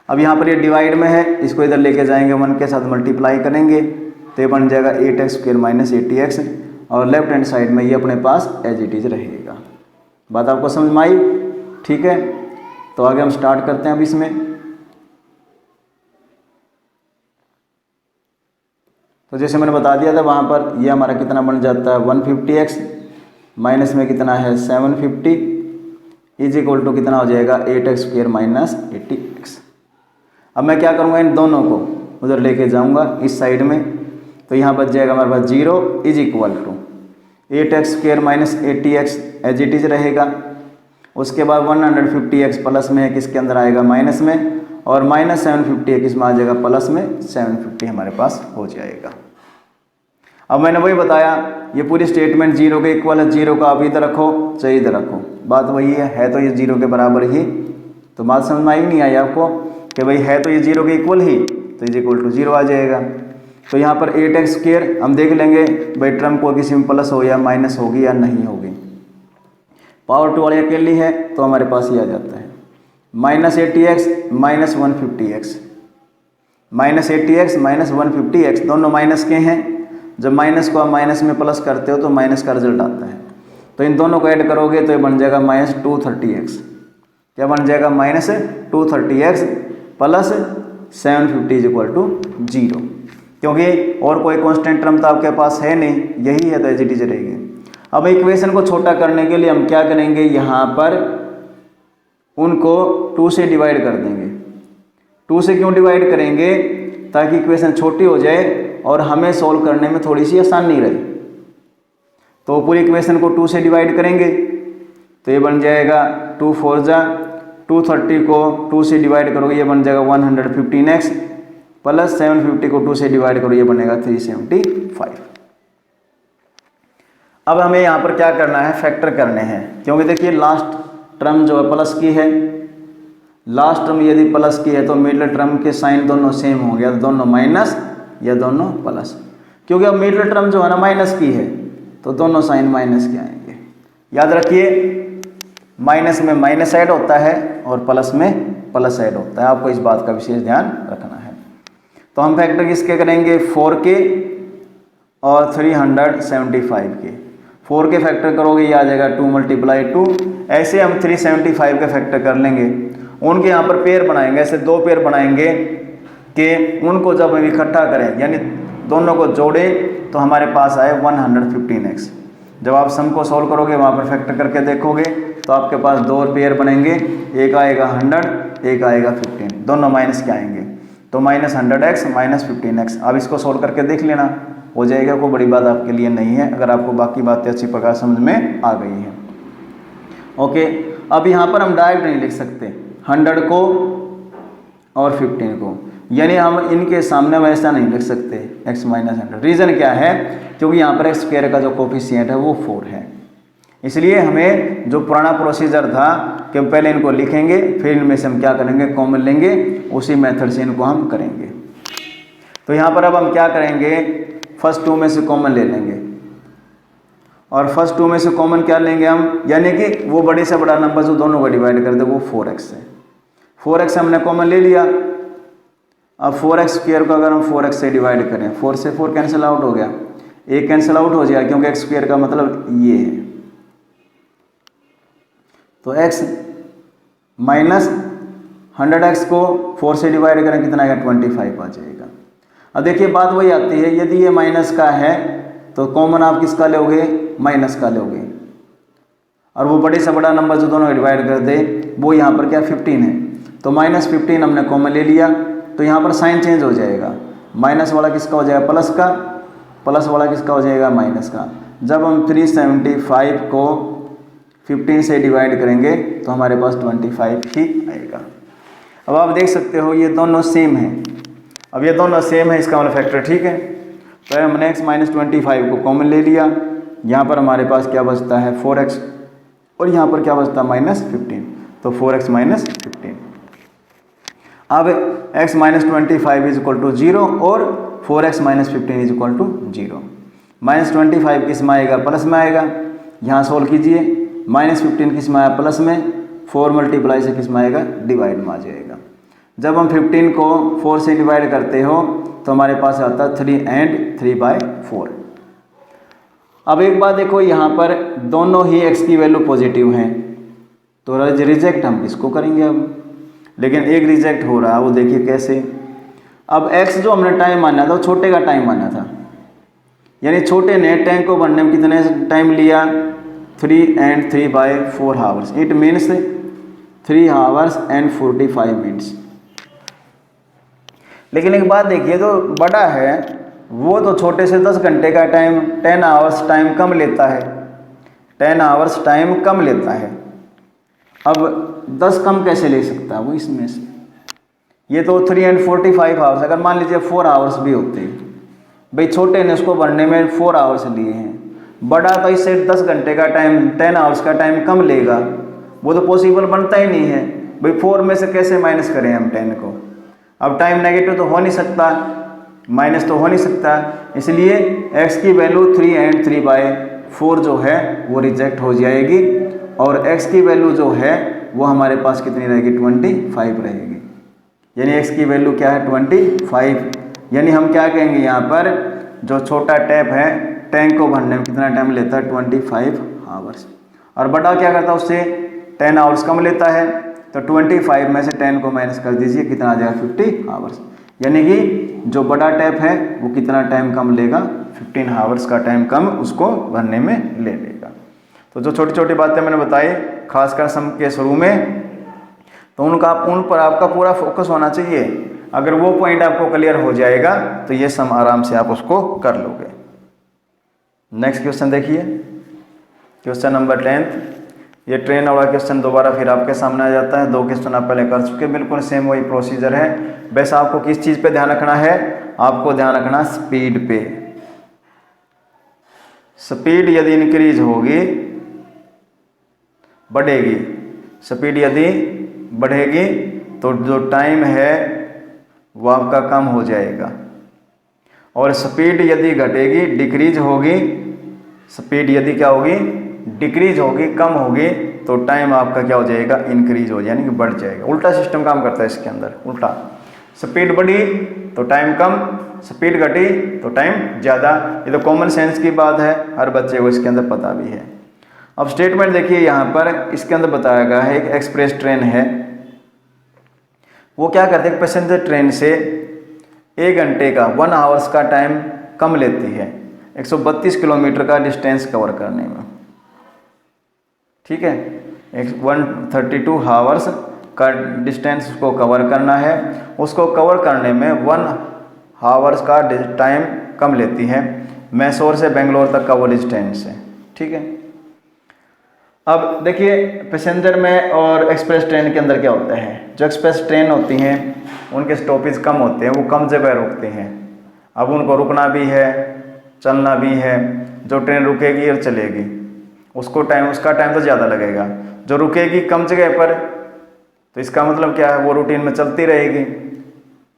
अब यहाँ पर ये डिवाइड में है, इसको इधर लेके जाएंगे, 1 के साथ मल्टीप्लाई करेंगे, तो ये बन जाएगा 8x स्क्वायर माइनस 80x, और लेफ्ट हैंड साइड में ये अपने पास एज इट इज रहेगा। बात आपको समझ में आई, ठीक है। तो आगे हम स्टार्ट करते हैं अब इसमें। तो जैसे मैंने बता दिया था वहाँ पर ये हमारा कितना बन जाता है 150x माइनस में कितना है 750 इज इक्वल टू कितना हो जाएगा 8x स्क्वायर माइनस 80x। अब मैं क्या करूँगा, इन दोनों को उधर लेके जाऊँगा इस साइड में, तो यहाँ बच जाएगा हमारे पास 0 is equal to 8x square minus 80x as it is रहेगा। उसके बाद 150x प्लस में है, किसके अंदर आएगा माइनस में, और माइनस 750 किस में आ जाएगा प्लस में, 750 हमारे पास हो जाएगा। अब मैंने वही बताया, ये पूरी स्टेटमेंट 0 के इक्वल है, 0 का आप इधर रखो चाहे इधर रखो, बात वही है तो ये 0 के बराबर ही। तो बात समझ में आई नहीं आई आपको कि भाई है तो ये 0 के इक्वल ही, तो इज इक्वल टू 0 आ जाएगा। तो यहाँ पर 8x² हम देख लेंगे भाई टर्म को किसी में प्लस हो या माइनस होगी या नहीं होगी। पावर 2 वाली अकेली है तो हमारे पास ये आ जाता है -80x - 150x, -80x - 150x दोनों माइनस के हैं। जब माइनस को आप माइनस में प्लस करते हो तो माइनस का रिजल्ट आता है, तो इन दोनों को ऐड करोगे तो ये बन जाएगा -230x। क्या बन जाएगा -230x प्लस 750 = 0, क्योंकि और कोई कांस्टेंट टर्म तो आपके पास है नहीं, यही है तो एज इट इज रहेगी। अब इक्वेशन को छोटा करने के लिए हम क्या करेंगे, यहाँ पर उनको 2 से डिवाइड कर देंगे। 2 से क्यों डिवाइड करेंगे, ताकि इक्वेशन छोटी हो जाए और हमें सॉल्व करने में थोड़ी सी आसानी रहे। तो पूरी इक्वेशन को 2 से डिवाइड करेंगे तो ये बन जाएगा 2 4 जा 230 को 2 से डिवाइड करोगे ये बन जाएगा 115x प्लस 750 को 2 से डिवाइड करो ये बनेगा 375। अब हमें यहाँ पर क्या करना है, फैक्टर करने हैं, क्योंकि देखिए लास्ट टर्म जो है प्लस की है। लास्ट टर्म यदि प्लस की है तो मिडिल टर्म के साइन दोनों सेम हो गया, दोनों माइनस या दोनों प्लस, क्योंकि अब मिडिल टर्म जो है ना माइनस की है तो दोनों साइन माइनस के आएंगे। याद रखिए माइनस में माइनस ऐड होता है और प्लस में प्लस ऐड होता है, आपको इस बात का विशेष ध्यान रखना है। तो हम फैक्टर किसके करेंगे, 4 के और 375 के। 4 के फैक्टर करोगे ये आ जाएगा 2 × 2। ऐसे हम 375 के फैक्टर कर लेंगे, उनके यहाँ पर पेयर बनाएंगे, ऐसे 2 पेयर बनाएंगे कि उनको जब हम इकट्ठा करें यानी दोनों को जोड़ें तो हमारे पास आए 115x। जब आप सम को सॉल्व करोगे वहाँ पर फैक्टर करके देखोगे तो आपके पास 2 पेयर बनेंगे, एक आएगा 100 एक आएगा 15, दोनों माइनस के आएंगे तो -100x - 15x। अब इसको सॉल्व करके देख लेना, हो जाएगा, कोई बड़ी बात आपके लिए नहीं है अगर आपको बाकी बातें अच्छी प्रकार समझ में आ गई हैं। ओके, अब यहाँ पर हम डायरेक्ट नहीं लिख सकते 100 को और 15 को, यानी हम इनके सामने वैसा नहीं लिख सकते x - 100। रीज़न क्या है, क्योंकि यहाँ पर x² का जो कोफिशिएंट है वो 4 है। इसलिए हमें जो पुराना प्रोसीजर था कि पहले इनको लिखेंगे फिर इनमें से हम क्या करेंगे, कॉमन लेंगे, उसी मेथड से इनको हम करेंगे। तो यहाँ पर अब हम क्या करेंगे, फर्स्ट 2 में से कॉमन ले लेंगे और फर्स्ट 2 में से कॉमन क्या लेंगे हम, यानी कि वो बड़े से बड़ा नंबर जो दोनों को डिवाइड कर दे वो 4x है। 4x हमने कॉमन ले लिया। अब 4x² को अगर हम 4x से डिवाइड करें, 4 से 4 कैंसिल आउट हो गया, एक कैंसिल आउट हो जाएगा क्योंकि x² का मतलब ये है। तो x - 100x को 4 से डिवाइड करें कितना आएगा, 25 आ जाएगा। अब देखिए बात वही आती है, यदि ये माइनस का है तो कॉमन आप किसका लोगे, माइनस का लोगे, और वो बड़े से बड़ा नंबर जो दोनों डिवाइड कर दे वो यहाँ पर क्या 15 है, तो -15 हमने कॉमन ले लिया। तो यहाँ पर साइन चेंज हो जाएगा, माइनस वाला किसका हो जाएगा, प्लस का, प्लस वाला किसका हो जाएगा, माइनस का। जब हम 375 को 15 से डिवाइड करेंगे तो हमारे पास 25 ही आएगा। अब आप देख सकते हो ये दोनों सेम हैं। अब ये दोनों सेम है, इसका मतलब फैक्टर ठीक है। तो हमने x - 25 को कॉमन ले लिया, यहाँ पर हमारे पास क्या बचता है 4x और यहाँ पर क्या बचता है -15, तो 4x - 15। अब x - 25 = 0 और 4x - 15 = 0। -25 किस में आएगा, प्लस में आएगा, यहाँ सोल्व कीजिए। -15 किस में आया, प्लस में, 4 मल्टीप्लाई से किस में आएगा, डिवाइड में आ जाएगा। जब हम 15 को 4 से डिवाइड करते हो तो हमारे पास आता है 3 and 3/4। अब एक बात देखो, यहाँ पर दोनों ही x की वैल्यू पॉजिटिव हैं तो रिजेक्ट हम किसको करेंगे अब, लेकिन एक रिजेक्ट हो रहा है, वो देखिए कैसे। अब x जो हमने टाइम माना था वो छोटे का टाइम माना था, यानी छोटे ने टैंक को बनने में कितने टाइम लिया, 3 and 3/4 hours. It means 3 hours and 45 minutes। लेकिन एक बात देखिए, जो बड़ा है वो तो छोटे से 10 घंटे का टाइम 10 hours टाइम कम लेता है, 10 hours टाइम कम लेता है। अब 10 कम कैसे ले सकता है वो इसमें से, ये तो 3 and 45 आवर्स, अगर मान लीजिए 4 hours भी होते हैं, भाई छोटे ने उसको बनने में 4 hours लिए हैं, बड़ा तो इससे 10 घंटे का टाइम 10 hours का टाइम कम लेगा, वो तो पॉसिबल बनता ही नहीं है। भाई 4 में से कैसे माइनस करें हम 10 को, अब टाइम नेगेटिव तो हो नहीं सकता, माइनस तो हो नहीं सकता, इसलिए x की वैल्यू 3 and 3/4 जो है वो रिजेक्ट हो जाएगी, और x की वैल्यू जो है वो हमारे पास कितनी रहेगी, 25 रहेगी। यानी x की वैल्यू क्या है, 25। यानी हम क्या कहेंगे यहाँ पर, जो छोटा टैप है टैंक को भरने में कितना टाइम लेता है, 25 आवर्स, और बड़ा क्या करता है उससे 10 आवर्स कम लेता है। तो 25 में से 10 को माइनस कर दीजिए, कितना आ जाएगा, 50 आवर्स। यानी कि जो बड़ा टैप है वो कितना टाइम कम लेगा, 15 आवर्स का टाइम कम उसको भरने में ले लेगा। तो जो छोटी छोटी बातें मैंने बताई खासकर सम के शुरू में, तो उन पर आपका पूरा फोकस होना चाहिए। अगर वो पॉइंट आपको क्लियर हो जाएगा तो ये सम आराम से आप उसको कर लोगे। नेक्स्ट क्वेश्चन देखिए, क्वेश्चन नंबर 10। ये ट्रेन वाला क्वेश्चन दोबारा फिर आपके सामने आ जाता है। 2 क्वेश्चन आप पहले कर चुके, बिल्कुल सेम वही प्रोसीजर है। वैसे आपको किस चीज़ पे ध्यान रखना है, आपको ध्यान रखना स्पीड पे। स्पीड यदि इंक्रीज होगी, बढ़ेगी, स्पीड यदि बढ़ेगी तो जो टाइम है वो आपका कम हो जाएगा, और स्पीड यदि घटेगी, डिक्रीज होगी, स्पीड यदि क्या होगी, डिक्रीज होगी, कम होगी, तो टाइम आपका क्या हो जाएगा, इंक्रीज हो, यानी कि बढ़ जाएगा। उल्टा सिस्टम काम करता है इसके अंदर, उल्टा। स्पीड बढ़ी तो टाइम कम, स्पीड घटी तो टाइम ज़्यादा। ये तो कॉमन सेंस की बात है, हर बच्चे को इसके अंदर पता भी है। अब स्टेटमेंट देखिए यहाँ पर, इसके अंदर बताया गया है एक एक्सप्रेस ट्रेन है, वो क्या करते हैं, पैसेंजर ट्रेन से 1 घंटे का 1 आवर्स का टाइम कम लेती है 132 किलोमीटर का डिस्टेंस कवर करने में। ठीक है, 132 आवर्स का डिस्टेंस उसको कवर करना है। उसको कवर करने में 1 आवर्स का टाइम कम लेती है। मैसूर से बेंगलोर तक का वो डिस्टेंस है। ठीक है, अब देखिए पैसेंजर में और एक्सप्रेस ट्रेन के अंदर क्या होता है, जो एक्सप्रेस ट्रेन होती हैं उनके स्टॉपेज कम होते हैं, वो कम जगह रुकते हैं। अब उनको रुकना भी है, चलना भी है। जो ट्रेन रुकेगी और चलेगी उसका टाइम तो ज़्यादा लगेगा, जो रुकेगी कम जगह पर, तो इसका मतलब क्या है, वो रूटीन में चलती रहेगी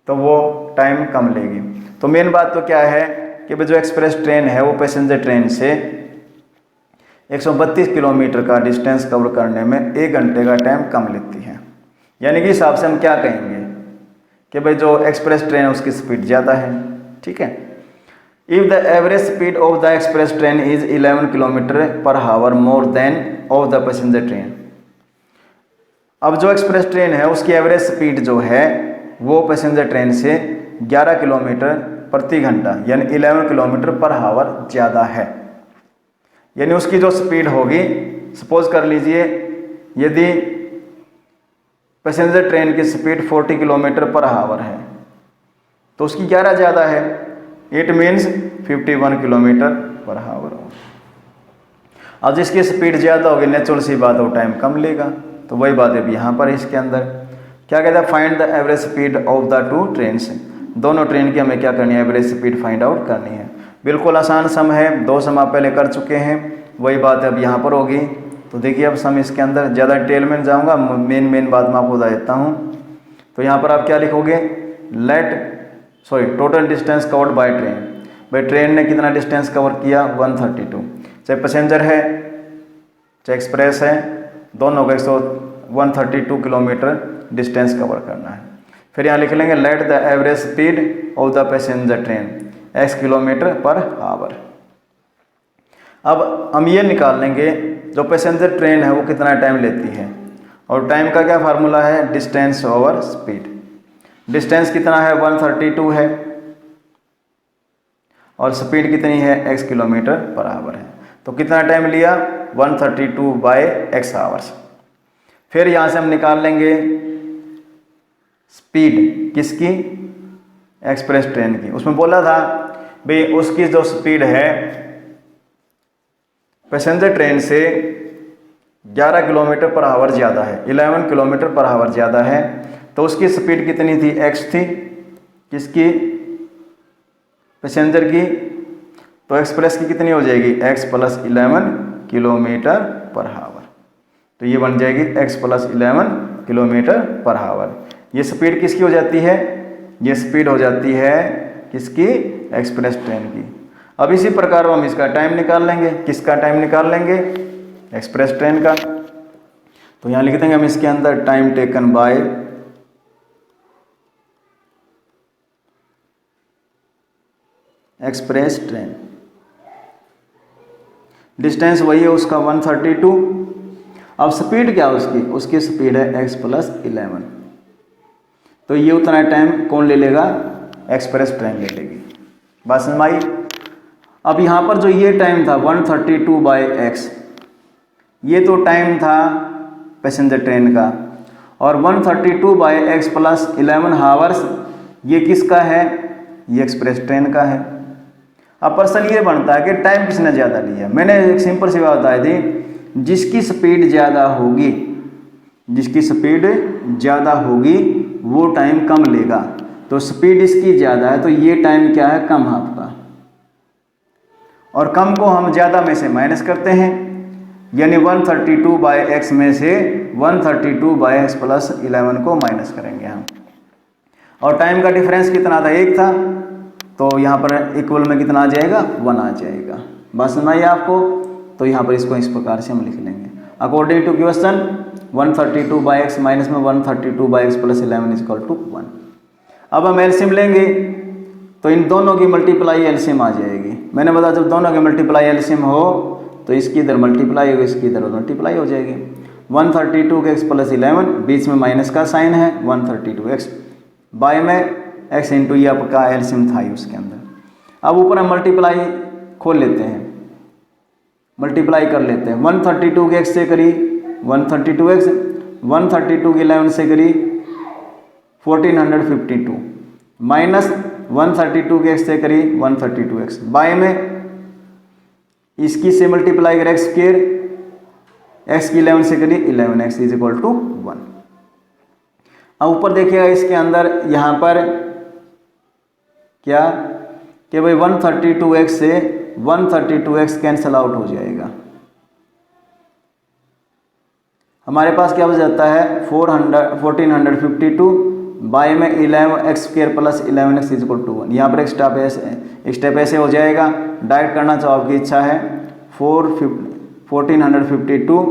तो वो टाइम कम लेगी। तो मेन बात तो क्या है कि जो एक्सप्रेस ट्रेन है वो पैसेंजर ट्रेन से 132 किलोमीटर का डिस्टेंस कवर करने में 1 घंटे का टाइम कम लेती है। यानी कि हिसाब से हम क्या कहेंगे कि भाई जो एक्सप्रेस ट्रेन है उसकी स्पीड ज़्यादा है। ठीक है, if the average speed of the express train is 11 kilometre per our more than of the passenger train. अब जो एक्सप्रेस ट्रेन है उसकी एवरेज स्पीड जो है वो पैसेंजर ट्रेन से 11 किलोमीटर प्रति घंटा यानी 11 किलोमीटर पर आवर ज़्यादा है। यानी उसकी जो स्पीड होगी, सपोज कर लीजिए यदि पैसेंजर ट्रेन की स्पीड 40 किलोमीटर पर आवर है तो उसकी 11 ज़्यादा है, it means 51 kilometre per our. अब जिसकी स्पीड ज़्यादा होगी नेचुरल सी बात हो टाइम कम लेगा। तो वही बात है अब यहाँ पर इसके अंदर क्या कहता है, find the average speed of the 2 trains. दोनों ट्रेन की हमें क्या करनी है, एवरेज स्पीड फाइंड आउट करनी है। बिल्कुल आसान सम है, 2 सम आप पहले कर चुके हैं, वही बात है अब यहाँ पर होगी। तो देखिए अब सम इसके अंदर ज़्यादा डिटेल में जाऊँगा, मेन बात मैं आपको बता देता हूँ। तो यहाँ पर आप क्या लिखोगे, total distance covered by train. भाई ट्रेन ने कितना डिस्टेंस कवर किया, 132। चाहे पैसेंजर है चाहे एक्सप्रेस है, दोनों का 132 किलोमीटर डिस्टेंस कवर करना है। फिर यहाँ लिख लेंगे let the average speed of the passenger train x kilometre per our. अब हम ये निकाल लेंगे जो पैसेंजर ट्रेन है वो कितना टाइम लेती है, और टाइम का क्या फार्मूला है, डिस्टेंस ओवर स्पीड। डिस्टेंस कितना है, 132 है, और स्पीड कितनी है, x किलोमीटर पर आवर है। तो कितना टाइम लिया, 132 बाय x आवर्स। फिर यहाँ से हम निकाल लेंगे स्पीड किसकी, एक्सप्रेस ट्रेन की। उसमें बोला था भाई उसकी जो स्पीड है पैसेंजर ट्रेन से 11 किलोमीटर पर आवर ज़्यादा है, 11 किलोमीटर पर आवर ज़्यादा है, तो उसकी स्पीड कितनी थी, x थी, किसकी, पैसेंजर की। तो एक्सप्रेस की कितनी हो जाएगी, x + 11 किलोमीटर पर आवर। तो ये बन जाएगी x + 11 किलोमीटर पर आवर। ये स्पीड किसकी हो जाती है, ये स्पीड हो जाती है किसकी, एक्सप्रेस ट्रेन की। अब इसी प्रकार हम इसका टाइम निकाल लेंगे। किसका टाइम निकाल लेंगे, एक्सप्रेस ट्रेन का। तो यहाँ लिख देंगे हम इसके अंदर time taken bye express train. Distance वही है उसका 132। अब स्पीड क्या है उसकी, उसकी स्पीड है x + 11। तो ये उतना टाइम कौन ले लेगा, एक्सप्रेस ट्रेन ले लेगी। बात समझ में आई। अब यहाँ पर जो ये टाइम था 132/x, ये तो टाइम था पैसेंजर ट्रेन का, और 132/x + 11 हावर्स ये किसका है, ये एक्सप्रेस ट्रेन का है। अब प्रश्न ये बनता है कि टाइम किसने ज़्यादा लिया। मैंने एक सिंपल सी बात बताई थी, जिसकी स्पीड ज़्यादा होगी, जिसकी स्पीड ज़्यादा होगी वो टाइम कम लेगा। तो स्पीड इसकी ज़्यादा है तो ये टाइम क्या है, कम है आपका। और कम को हम ज़्यादा में से माइनस करते हैं, यानी 132/x में से 132/x + 11 को माइनस करेंगे हम। और टाइम का डिफरेंस कितना था, 1 था, तो यहाँ पर इक्वल में कितना आ जाएगा, 1 आ जाएगा। बात सुनाइए आपको। तो यहाँ पर इसको इस प्रकार से हम लिख लेंगे, according to question 132/x minus में 132/x + 11 = 1। अब हम एलसीएम लेंगे तो इन दोनों की मल्टीप्लाई एलसीएम आ जाएगी। मैंने बताया जब दोनों की मल्टीप्लाई एलसीएम हो तो इसकी इधर मल्टीप्लाई होगी, इसकी इधर मल्टीप्लाई हो जाएगी। 132x + 11, बीच में माइनस का साइन है, 132x बाय में x इंटू ये आपका एलसीएम था ही उसके अंदर। अब ऊपर हम मल्टीप्लाई खोल लेते हैं, मल्टीप्लाई कर लेते हैं। 132 के x से करी 132x, 132 के 11 से करी 1452, माइनस 132 के x से करी 132x बाय में इसकी से मल्टीप्लाई कर x², x की 11 से करी 11x = 1। अब ऊपर देखिएगा इसके अंदर यहाँ पर क्या कि भाई 132x से 132x कैंसल आउट हो जाएगा। हमारे पास क्या बच जाता है 1452 बाय में 11x² + 11x = 1। यहाँ पर एक स्टेप ऐसे हो जाएगा, डायरेक्ट करना चाहो आपकी इच्छा है। 1452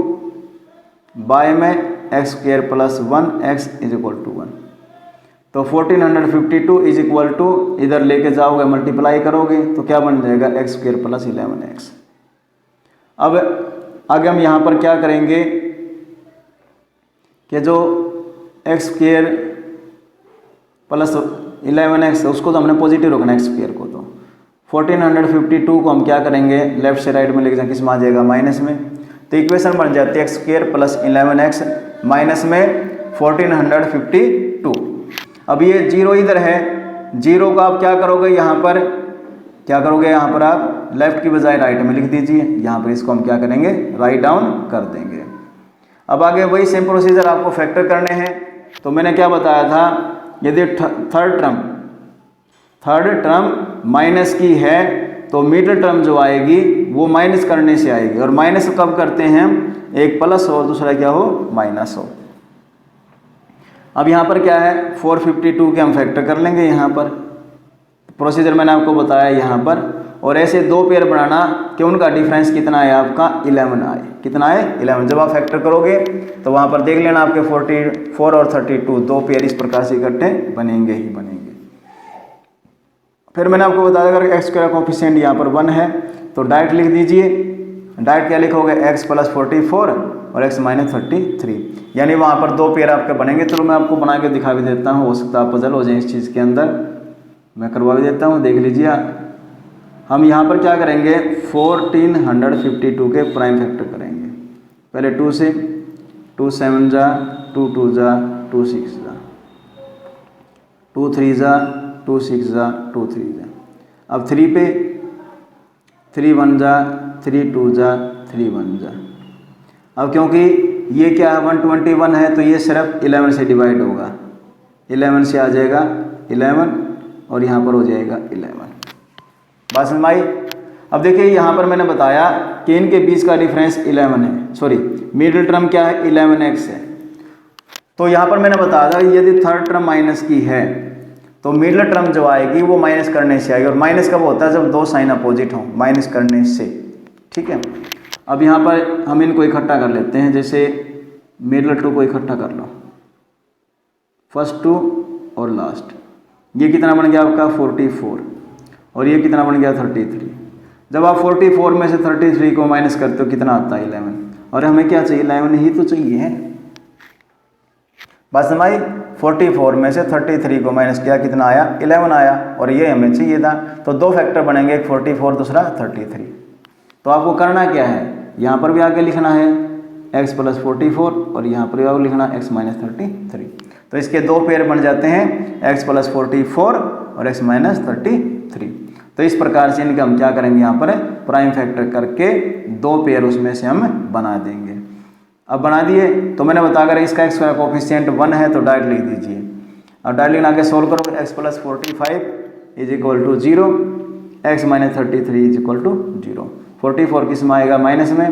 बाय में x² + 1x = 1। तो 1452 इधर लेके जाओगे मल्टीप्लाई करोगे तो क्या बन जाएगा x² + 11x। अब आगे हम यहाँ पर क्या करेंगे कि जो x² + 11x उसको तो हमने पॉजिटिव रखना x² को। तो 1452 को हम क्या करेंगे, लेफ्ट से राइट में लेके जाए, किस में आ जाएगा, माइनस में। तो इक्वेशन बन जाती है x² + 11x माइनस में 1452। अब ये 0 इधर है, 0 का आप क्या करोगे, यहाँ पर क्या करोगे, यहाँ पर आप लेफ्ट की बजाय राइट में लिख दीजिए। यहाँ पर इसको हम क्या करेंगे, राइट डाउन कर देंगे। अब आगे वही सेम प्रोसीजर आपको फैक्टर करने हैं। तो मैंने क्या बताया था, यदि थर्ड टर्म माइनस की है तो मिडिल टर्म जो आएगी वो माइनस करने से आएगी। और माइनस कब करते हैं, एक प्लस हो दूसरा क्या हो, माइनस हो। अब यहाँ पर क्या है 452 के हम फैक्टर कर लेंगे। यहाँ पर प्रोसीजर मैंने आपको बताया यहाँ पर। और ऐसे दो पेयर बनाना कि उनका डिफरेंस कितना है, आपका 11 आए। कितना है, 11। जब आप फैक्टर करोगे तो वहाँ पर देख लेना आपके 44 और 32 दो पेयर इस प्रकार से इकट्ठे बनेंगे ही बनेंगे। फिर मैंने आपको बताया अगर x² का कोफिशिएंट यहाँ पर 1 है तो डायरेक्ट लिख दीजिए। डायरेक्ट क्या लिखोगे, x + 44 और x - 33, यानी वहाँ पर दो पेयर आपके बनेंगे। चलो मैं आपको बना के दिखा भी देता हूँ, हो सकता है आप पजल हो जाए इस चीज़ के अंदर। मैं करवा भी देता हूँ, देख लीजिए। हम यहाँ पर क्या करेंगे 1452 के प्राइम फैक्टर करेंगे। पहले 2 से, 2 7 जा, 2 2 जा, 2 6 जा, 2 3 जा, 2 6 जा, 2 3 जा। अब 3 पे 3 1 जा, 3 2 जा, 3 1 जा। अब क्योंकि ये क्या है 121 है तो ये सिर्फ 11 से डिवाइड होगा। 11 से आ जाएगा 11 और यहाँ पर हो जाएगा 11। बात समझ में आई। अब देखिए यहाँ पर मैंने बताया कि इनके बीच का डिफरेंस 11 है, सॉरी मिडिल टर्म क्या है 11x है। तो यहाँ पर मैंने बताया था यदि थर्ड टर्म माइनस की है तो मिडिल टर्म जो आएगी वो माइनस करने से आएगी, और माइनस कब होता है जब दो साइन अपोजिट हों, माइनस करने से। ठीक है, अब यहाँ पर हम इनको इकट्ठा कर लेते हैं, जैसे मिडिल टू को इकट्ठा कर लो, फर्स्ट टू और लास्ट। ये कितना बन गया आपका 44, और ये कितना बन गया 33। जब आप 44 में से 33 को माइनस करते हो कितना आता है 11, और हमें क्या चाहिए 11 ही तो चाहिए है। बस हमारी 44 में से 33 को माइनस किया, कितना आया 11 आया, और ये हमें चाहिए था। तो दो फैक्टर बनेंगे, एक 44 दूसरा 33। तो आपको करना क्या है, यहाँ पर भी आगे लिखना है x + 44, और यहाँ पर भी आगे लिखना x - 33। तो इसके दो पेयर बन जाते हैं, x + 44 और x - 33। तो इस प्रकार से इनका हम क्या करेंगे, यहाँ पर प्राइम फैक्टर करके दो पेयर उसमें से हम बना देंगे। अब बना दिए तो मैंने बता, अगर इसका x का कोफिशिएंट 1 है तो डायरेक्ट लिख दीजिए। अब डायरेक्ट लिखना, आगे सोल्व करो, x + 45 = 0, x - 33 = 0। 44 किस में आएगा माइनस में,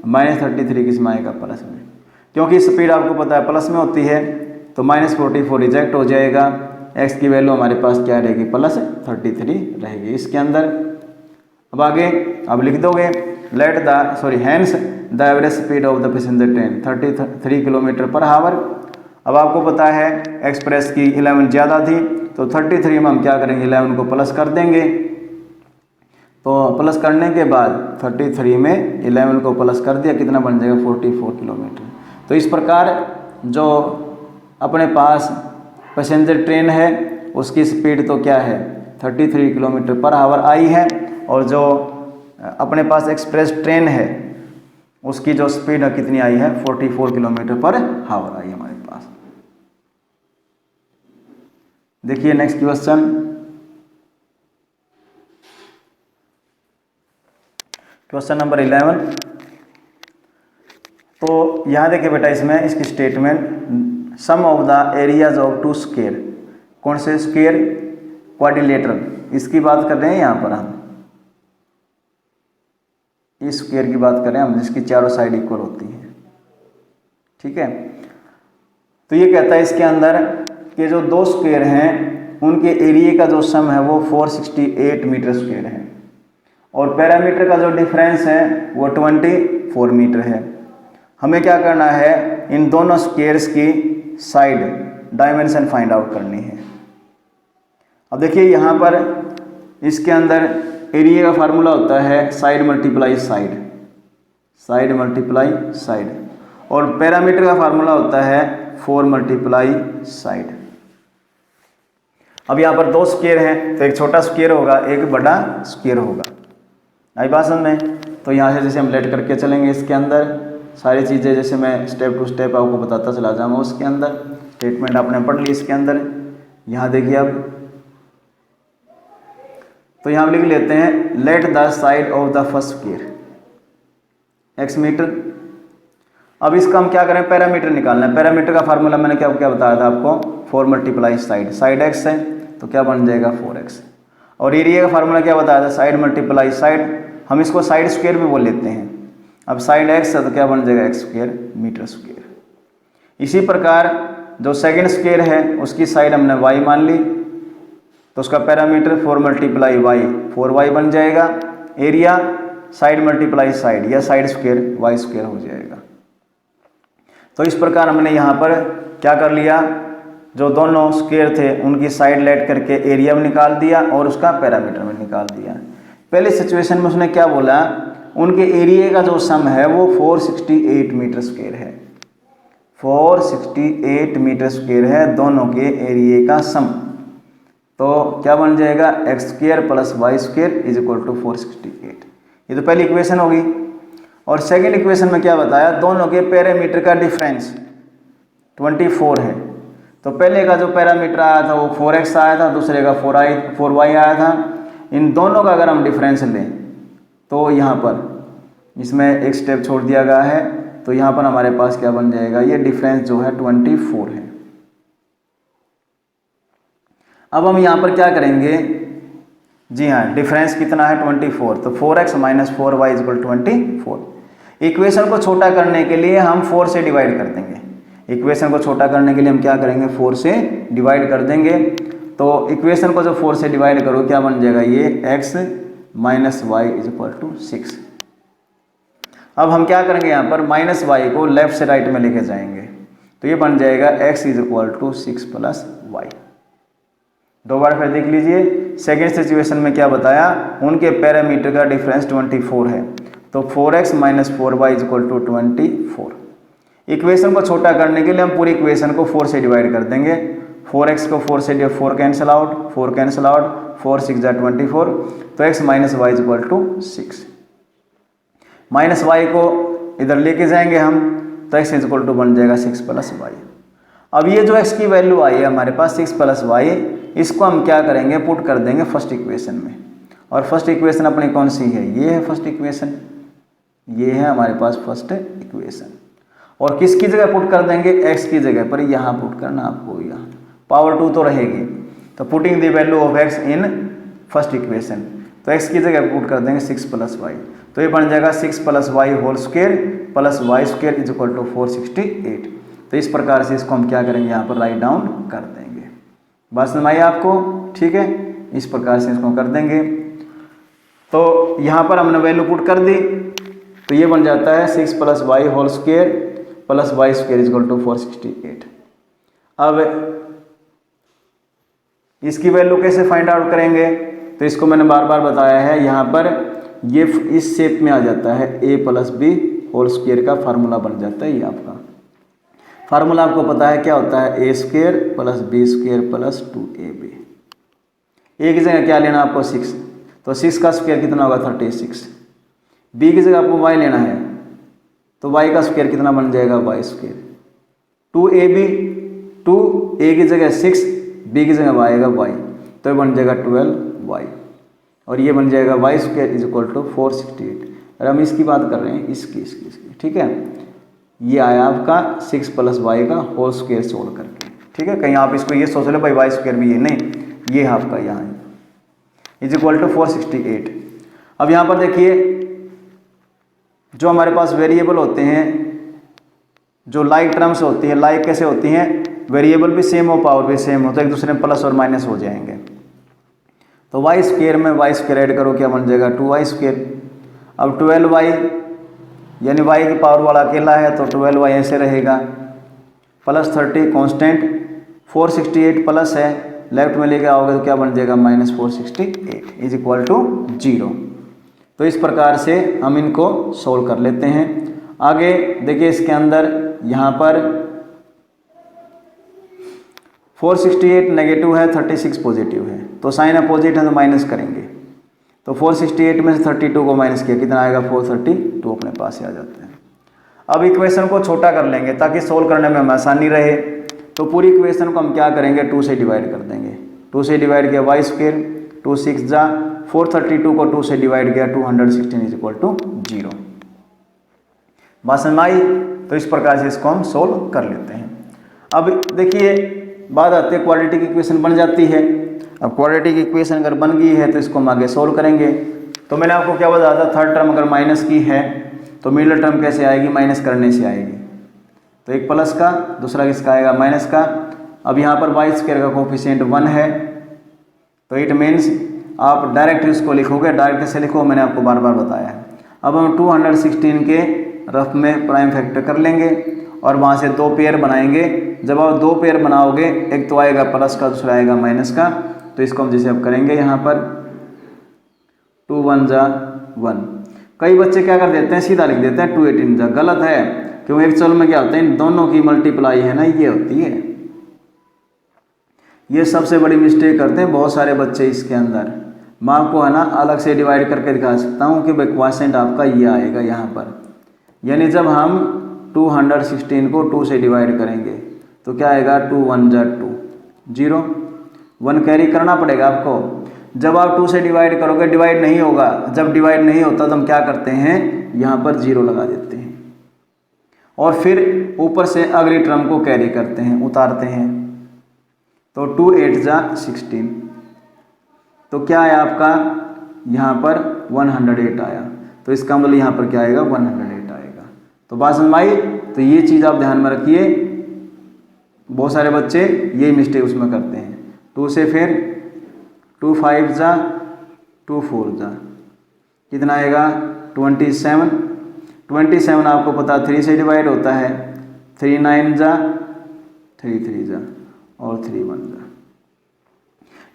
-33 किस में आएगा प्लस में। क्योंकि स्पीड आपको पता है प्लस में होती है, तो -44 रिजेक्ट हो जाएगा, x की वैल्यू हमारे पास क्या रहेगी +33 रहेगी इसके अंदर। अब आगे अब लिख दोगे, hence the average speed of the passenger train 33 km/h। अब आपको पता है एक्सप्रेस की 11 ज़्यादा थी, तो 33 में हम क्या करेंगे 11 को प्लस कर देंगे। तो प्लस करने के बाद 33 में 11 को प्लस कर दिया, कितना बन जाएगा 44 किलोमीटर। तो इस प्रकार जो अपने पास पैसेंजर ट्रेन है उसकी स्पीड तो क्या है 33 km/h आई है, और जो अपने पास एक्सप्रेस ट्रेन है उसकी जो स्पीड कितनी आई है 44 km/h आई हमारे पास। देखिए नेक्स्ट क्वेश्चन, क्वेश्चन नंबर 11। तो यहाँ देखिए बेटा, इसमें इसकी statement, sum of the areas of 2 square, कौन से स्क्वायर, क्वाड्रिलेटरल, इसकी बात कर रहे हैं यहाँ पर हम, इस स्क्वायर की बात करें हम जिसकी चारों साइड इक्वल होती हैं। ठीक है, तो ये कहता है इसके अंदर कि जो दो स्क्वायर हैं उनके एरिया का जो सम है वो 468 मीटर स्क्वायर है, और पैरामीटर का जो डिफरेंस है वो 24 मीटर है। हमें क्या करना है, इन दोनों स्क्वायर्स की साइड डायमेंशन फाइंड आउट करनी है। अब देखिए यहाँ पर इसके अंदर एरिया का फार्मूला होता है side multiply side, side multiply side, और पैरामीटर का फार्मूला होता है 4 मल्टीप्लाई साइड। अब यहाँ पर दो स्क्वायर हैं, तो एक छोटा स्क्वायर होगा एक बड़ा स्क्वायर होगा, आई बात समझ में। तो यहाँ से जैसे हम लेट करके चलेंगे इसके अंदर सारी चीज़ें, जैसे मैं स्टेप टू स्टेप आपको बताता चला जाऊँगा। उसके अंदर स्टेटमेंट आपने पढ़ ली, इसके अंदर यहाँ देखिए अब, तो यहाँ लिख लेते हैं, let the side of the first square x metre. अब इसका हम क्या करें, पैरामीटर निकालना है। पैरामीटर का फार्मूला मैंने क्या क्या बताया था आपको, 4 मल्टीप्लाई साइड, साइड x है तो क्या बन जाएगा 4x, और एरिया का फार्मूला क्या बताया था, साइड मल्टीप्लाई साइड, हम इसको साइड स्क्वायर भी बोल लेते हैं। अब साइड x है तो क्या बन जाएगा x² मीटर स्क्वायर। इसी प्रकार जो सेकंड स्क्वायर है उसकी साइड हमने y मान ली, तो उसका पैरामीटर 4 मल्टीप्लाई y 4y बन जाएगा। एरिया साइड मल्टीप्लाई साइड या साइड स्क्वायर y² हो जाएगा। तो इस प्रकार हमने यहाँ पर क्या कर लिया, जो दोनों स्क्वायर थे उनकी साइड लेट करके एरिया में निकाल दिया और उसका पैरामीटर में निकाल दिया। पहले सिचुएशन में उसने क्या बोला, उनके एरिया का जो सम है वो 468 मीटर स्क्वायर है, 468 मीटर स्क्वायर है दोनों के एरिया का सम। तो क्या बन जाएगा x² + y² = 468। ये तो पहली इक्वेशन होगी। और सेकंड इक्वेशन में क्या बताया, दोनों के पैरामीटर का डिफरेंस 24 है। तो पहले का जो पैरामीटर आया था वो 4x आया था, दूसरे का 4y आया था। इन दोनों का अगर हम डिफरेंस लें तो यहाँ पर इसमें एक स्टेप छोड़ दिया गया है, तो यहाँ पर हमारे पास क्या बन जाएगा, ये डिफरेंस जो है 24 है। अब हम यहाँ पर क्या करेंगे, जी हाँ, डिफरेंस कितना है 24, तो 4x - 4y = 24। इक्वेशन को छोटा करने के लिए हम 4 से डिवाइड कर देंगे। इक्वेशन को छोटा करने के लिए हम क्या करेंगे, 4 से डिवाइड कर देंगे। तो इक्वेशन को जब 4 से डिवाइड करो क्या बन जाएगा, ये x minus y is equal to 6। अब हम क्या करेंगे, यहाँ पर माइनस वाई को लेफ्ट से राइट में लेके जाएंगे, तो ये बन जाएगा x is equal to 6 plus y. दो बार फिर देख लीजिए, सेकेंड सिचुएशन में क्या बताया, उनके पैरामीटर का डिफरेंस 24 है, तो 4x minus 4y is equal to 24। Equation को छोटा करने के लिए हम पूरी इक्वेशन को 4 से डिवाइड कर देंगे। 4x को 4 से 4 कैंसिल आउट, 4 कैंसिल आउट, 4 6 जा 24, तो x minus y is equal to 6। Minus y को इधर लेके जाएंगे हम, तो x इज इक्वल टू बन जाएगा 6 प्लस वाई। अब ये जो x की वैल्यू आई है हमारे पास 6 प्लस वाई, इसको हम क्या करेंगे, पुट कर देंगे फर्स्ट इक्वेशन में। और फर्स्ट इक्वेशन अपनी कौन सी है, ये है फर्स्ट इक्वेशन, ये है हमारे पास फर्स्ट इक्वेशन। और किसकी जगह पुट कर देंगे, x की जगह पर, यहाँ पुट करना आपको, यहाँ पावर 2 तो रहेगी, तो putting the value of x in first equation, तो x की जगह पुट कर देंगे 6 प्लस वाई, तो ये बन जाएगा 6 plus y whole square plus y square is equal to 468। तो इस प्रकार से इसको हम क्या करेंगे, यहाँ पर राइट डाउन कर देंगे। बात समझ आई आपको, ठीक है, इस प्रकार से इसको कर देंगे। तो यहाँ पर हमने वैल्यू पुट कर दी, तो ये बन जाता है 6 plus y whole square plus y square is equal to 468। अब इसकी वैल्यू कैसे फाइंड आउट करेंगे, तो इसको मैंने बार बार बताया है, यहाँ पर ये इस शेप में आ जाता है, a plus B whole square का फार्मूला बन जाता है। ये आपका फार्मूला आपको पता है क्या होता है, a square plus B square plus 2ab। a की जगह क्या लेना आपको 6, तो 6 का स्क्वायर कितना होगा 36। b की जगह आपको y लेना है, तो y का स्क्वायर कितना बन जाएगा y स्क्वायर। 2ab, 2a की जगह 6, b की जगह आएगा y, तो ये बन जाएगा 12y, और ये बन जाएगा y square is equal to 468। और हम इसकी बात कर रहे हैं, इसकी, ठीक है। ये आया आपका 6 प्लस वाई का होल स्क्वायर सोल्व करके, ठीक है। कहीं आप इसको ये सोच लो भाई वाई स्क्वायर भी ये नहीं, ये आपका यहाँ है इज इक्वल टू 468। अब यहाँ पर देखिए, जो हमारे पास वेरिएबल होते हैं, जो लाइक टर्म्स होती हैं, लाइक कैसे होती हैं, वेरिएबल भी सेम हो, पावर भी सेम हो, तो एक दूसरे में प्लस और माइनस हो जाएंगे। तो वाई स्क्वायर में वाई स्क्वायर ऐड करो, क्या बन जाएगा 2y स्क्वायर। अब 12y यानी y की पावर वाला अकेला है, तो 12y ऐसे रहेगा, प्लस 30 कांस्टेंट, 468 प्लस है, लेफ्ट में लेके आओगे तो क्या बन जाएगा माइनस 468 इज इक्वल टू 0। तो इस प्रकार से हम इनको सोल्व कर लेते हैं। आगे देखिए, इसके अंदर यहाँ पर 468 नेगेटिव है, 36 पॉजिटिव है, तो साइन अपोजिट है तो माइनस करेंगे। तो 468 में से 32 को माइनस किया, कितना आएगा 432 अपने पास ही आ जाते हैं। अब इक्वेशन को छोटा कर लेंगे ताकि सोल्व करने में हमें आसानी रहे। तो पूरी इक्वेशन को हम क्या करेंगे, 2 से डिवाइड कर देंगे। 2 से डिवाइड किया वाई स्क्वायर, 2 6 जा 432 को 2 से डिवाइड किया 216 इज इक्वल टू 0। बात समझ में आई, तो इस प्रकार से इसको हम सोल्व कर लेते हैं। अब देखिए, बात आती है क्वाड्रेटिक इक्वेशन बन जाती है। अब क्वाड्रेटिक इक्वेशन अगर बन गई है तो इसको हम आगे सोल्व करेंगे। तो मैंने आपको क्या बताया था, थर्ड टर्म अगर माइनस की है तो मिडिल टर्म कैसे आएगी, माइनस करने से आएगी। तो एक प्लस का, दूसरा किसका आएगा माइनस का। अब यहाँ पर वाई स्क्वायर का कोफिशिएंट 1 है, तो इट मीन्स आप डायरेक्ट इसको लिखोगे, डायरेक्ट कैसे लिखो मैंने आपको बार बार बताया है। अब हम 216 के रफ में प्राइम फैक्टर कर लेंगे और वहाँ से 2 पेयर बनाएंगे। जब आप 2 पेयर बनाओगे, एक तो आएगा प्लस का, दूसरा आएगा माइनस का, तो इसको हम जैसे अब करेंगे यहाँ पर 2 1 जा 1। कई बच्चे क्या कर देते हैं, सीधा लिख देते हैं 2 18 जा, गलत है, क्योंकि एक्चुअल में क्या होता है, इन दोनों की मल्टीप्लाई है ना, ये होती है। ये सबसे बड़ी मिस्टेक करते हैं बहुत सारे बच्चे इसके अंदर। मैं आपको है ना अलग से डिवाइड करके दिखा सकता हूँ कि भाई क्वोशिएंट आपका ये आएगा यहाँ पर, यानी जब हम 216 को 2 से डिवाइड करेंगे तो क्या आएगा 2 1 जा 2 0, 1 कैरी करना पड़ेगा आपको। जब आप 2 से डिवाइड करोगे डिवाइड नहीं होगा, जब डिवाइड नहीं होता तो हम क्या करते हैं, यहाँ पर 0 लगा देते हैं और फिर ऊपर से अगली टर्म को कैरी करते हैं, उतारते हैं। तो 2 8 जा 16, तो क्या आया आपका यहाँ पर 108 आया। तो इसका मतलब यहाँ पर क्या आएगा 108 आएगा। तो बात समझ में आई। तो ये चीज़ आप ध्यान में रखिए, बहुत सारे बच्चे ये मिस्टेक उसमें करते हैं। 2 से फिर 2 5 जा 2 4 जा कितना आएगा 27। 27 आपको पता 3 से डिवाइड होता है, 3 9 जा 3 3 जा और 3 1 जा।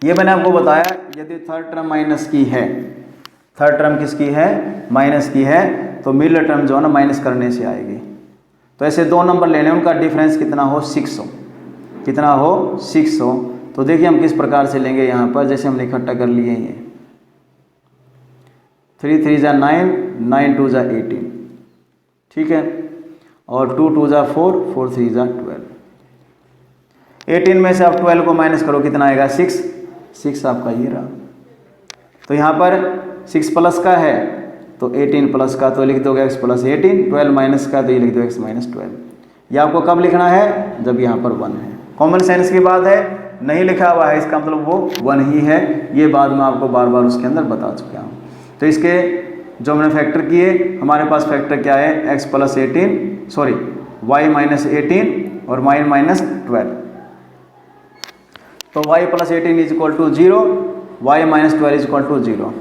ये मैंने आपको बताया यदि थर्ड टर्म माइनस की है, थर्ड टर्म किसकी है माइनस की है, तो मिडिल टर्म जो है ना माइनस करने से आएगी। तो ऐसे 2 नंबर लेने उनका डिफरेंस कितना हो 6 हो, कितना हो 6 हो। तो देखिए हम किस प्रकार से लेंगे यहाँ पर, जैसे हमने इकट्ठा कर लिए ये 3 3 जा 9 9 2 जा 18, ठीक है, और 2 2 जा 4 4 3 जा 12। 18 में से आप 12 को माइनस करो कितना आएगा 6 6 आपका ये रहा। तो यहाँ पर 6 प्लस का है तो 18 प्लस का तो लिख दोगे x प्लस 18, 12 माइनस का तो ये लिख दो x माइनस 12। ये आपको कब लिखना है जब यहाँ पर 1 है। कॉमन सेंस की बात है, नहीं लिखा हुआ है इसका मतलब वो 1 ही है। ये बात मैं आपको बार बार उसके अंदर बता चुका हूँ। तो इसके जो हमने फैक्टर किए, हमारे पास फैक्टर क्या है x plus 18 sorry y minus 18 और y माइनस 12। तो y plus 18 is equal to 0, y minus 12 is equal to 0।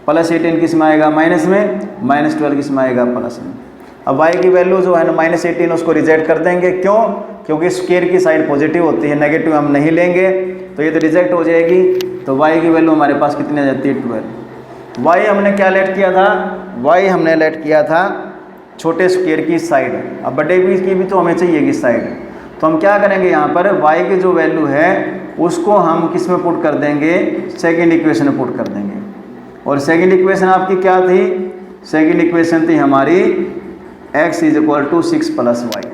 Plus 18 किस में आएगा माइनस में, माइनस 12 किस में आएगा प्लस में। अब y की वैल्यू जो है ना माइनस 18 उसको रिजेक्ट कर देंगे, क्यों, क्योंकि स्क्वायर की साइड पॉजिटिव होती है, नेगेटिव हम नहीं लेंगे तो ये तो रिजेक्ट हो जाएगी। तो y की वैल्यू हमारे पास कितनी आ जाती है 12। y हमने क्या लेट किया था, y हमने लेट किया था छोटे स्क्वायर की साइड, अब बड़े की भी तो हमें चाहिए कि साइड। तो हम क्या करेंगे यहाँ पर y की जो वैल्यू है उसको हम किस में पुट कर देंगे, सेकेंड इक्वेशन में पुट कर देंगे। और सेकेंड इक्वेशन आपकी क्या थी, सेकेंड इक्वेशन थी हमारी x is equal to 6 plus y.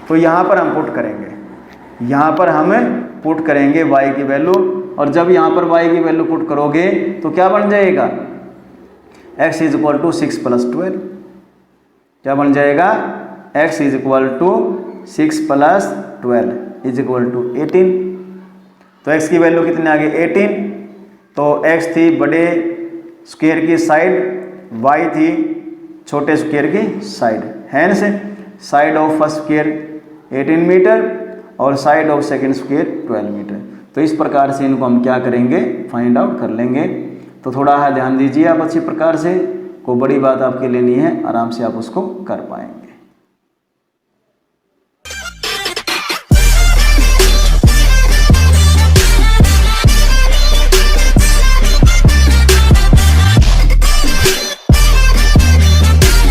तो यहाँ पर हम पुट करेंगे, यहाँ पर हम पुट करेंगे y की वैल्यू, और जब यहाँ पर y की वैल्यू पुट करोगे तो क्या बन जाएगा x is equal to 6 plus 12। क्या बन जाएगा x is equal to 6 plus 12 is equal to 18। तो x की वैल्यू कितनी आ गई 18। तो x थी बड़े स्क्वायर की साइड, y थी छोटे स्क्वायर की side. Hence side of first square 18 metre और side of second square 12 metre. तो इस प्रकार से इनको हम क्या करेंगे फाइंड आउट कर लेंगे। तो थोड़ा ध्यान दीजिए आप अच्छी प्रकार से, कोई बड़ी बात आपके लिए नहीं है, आराम से आप उसको कर पाएंगे।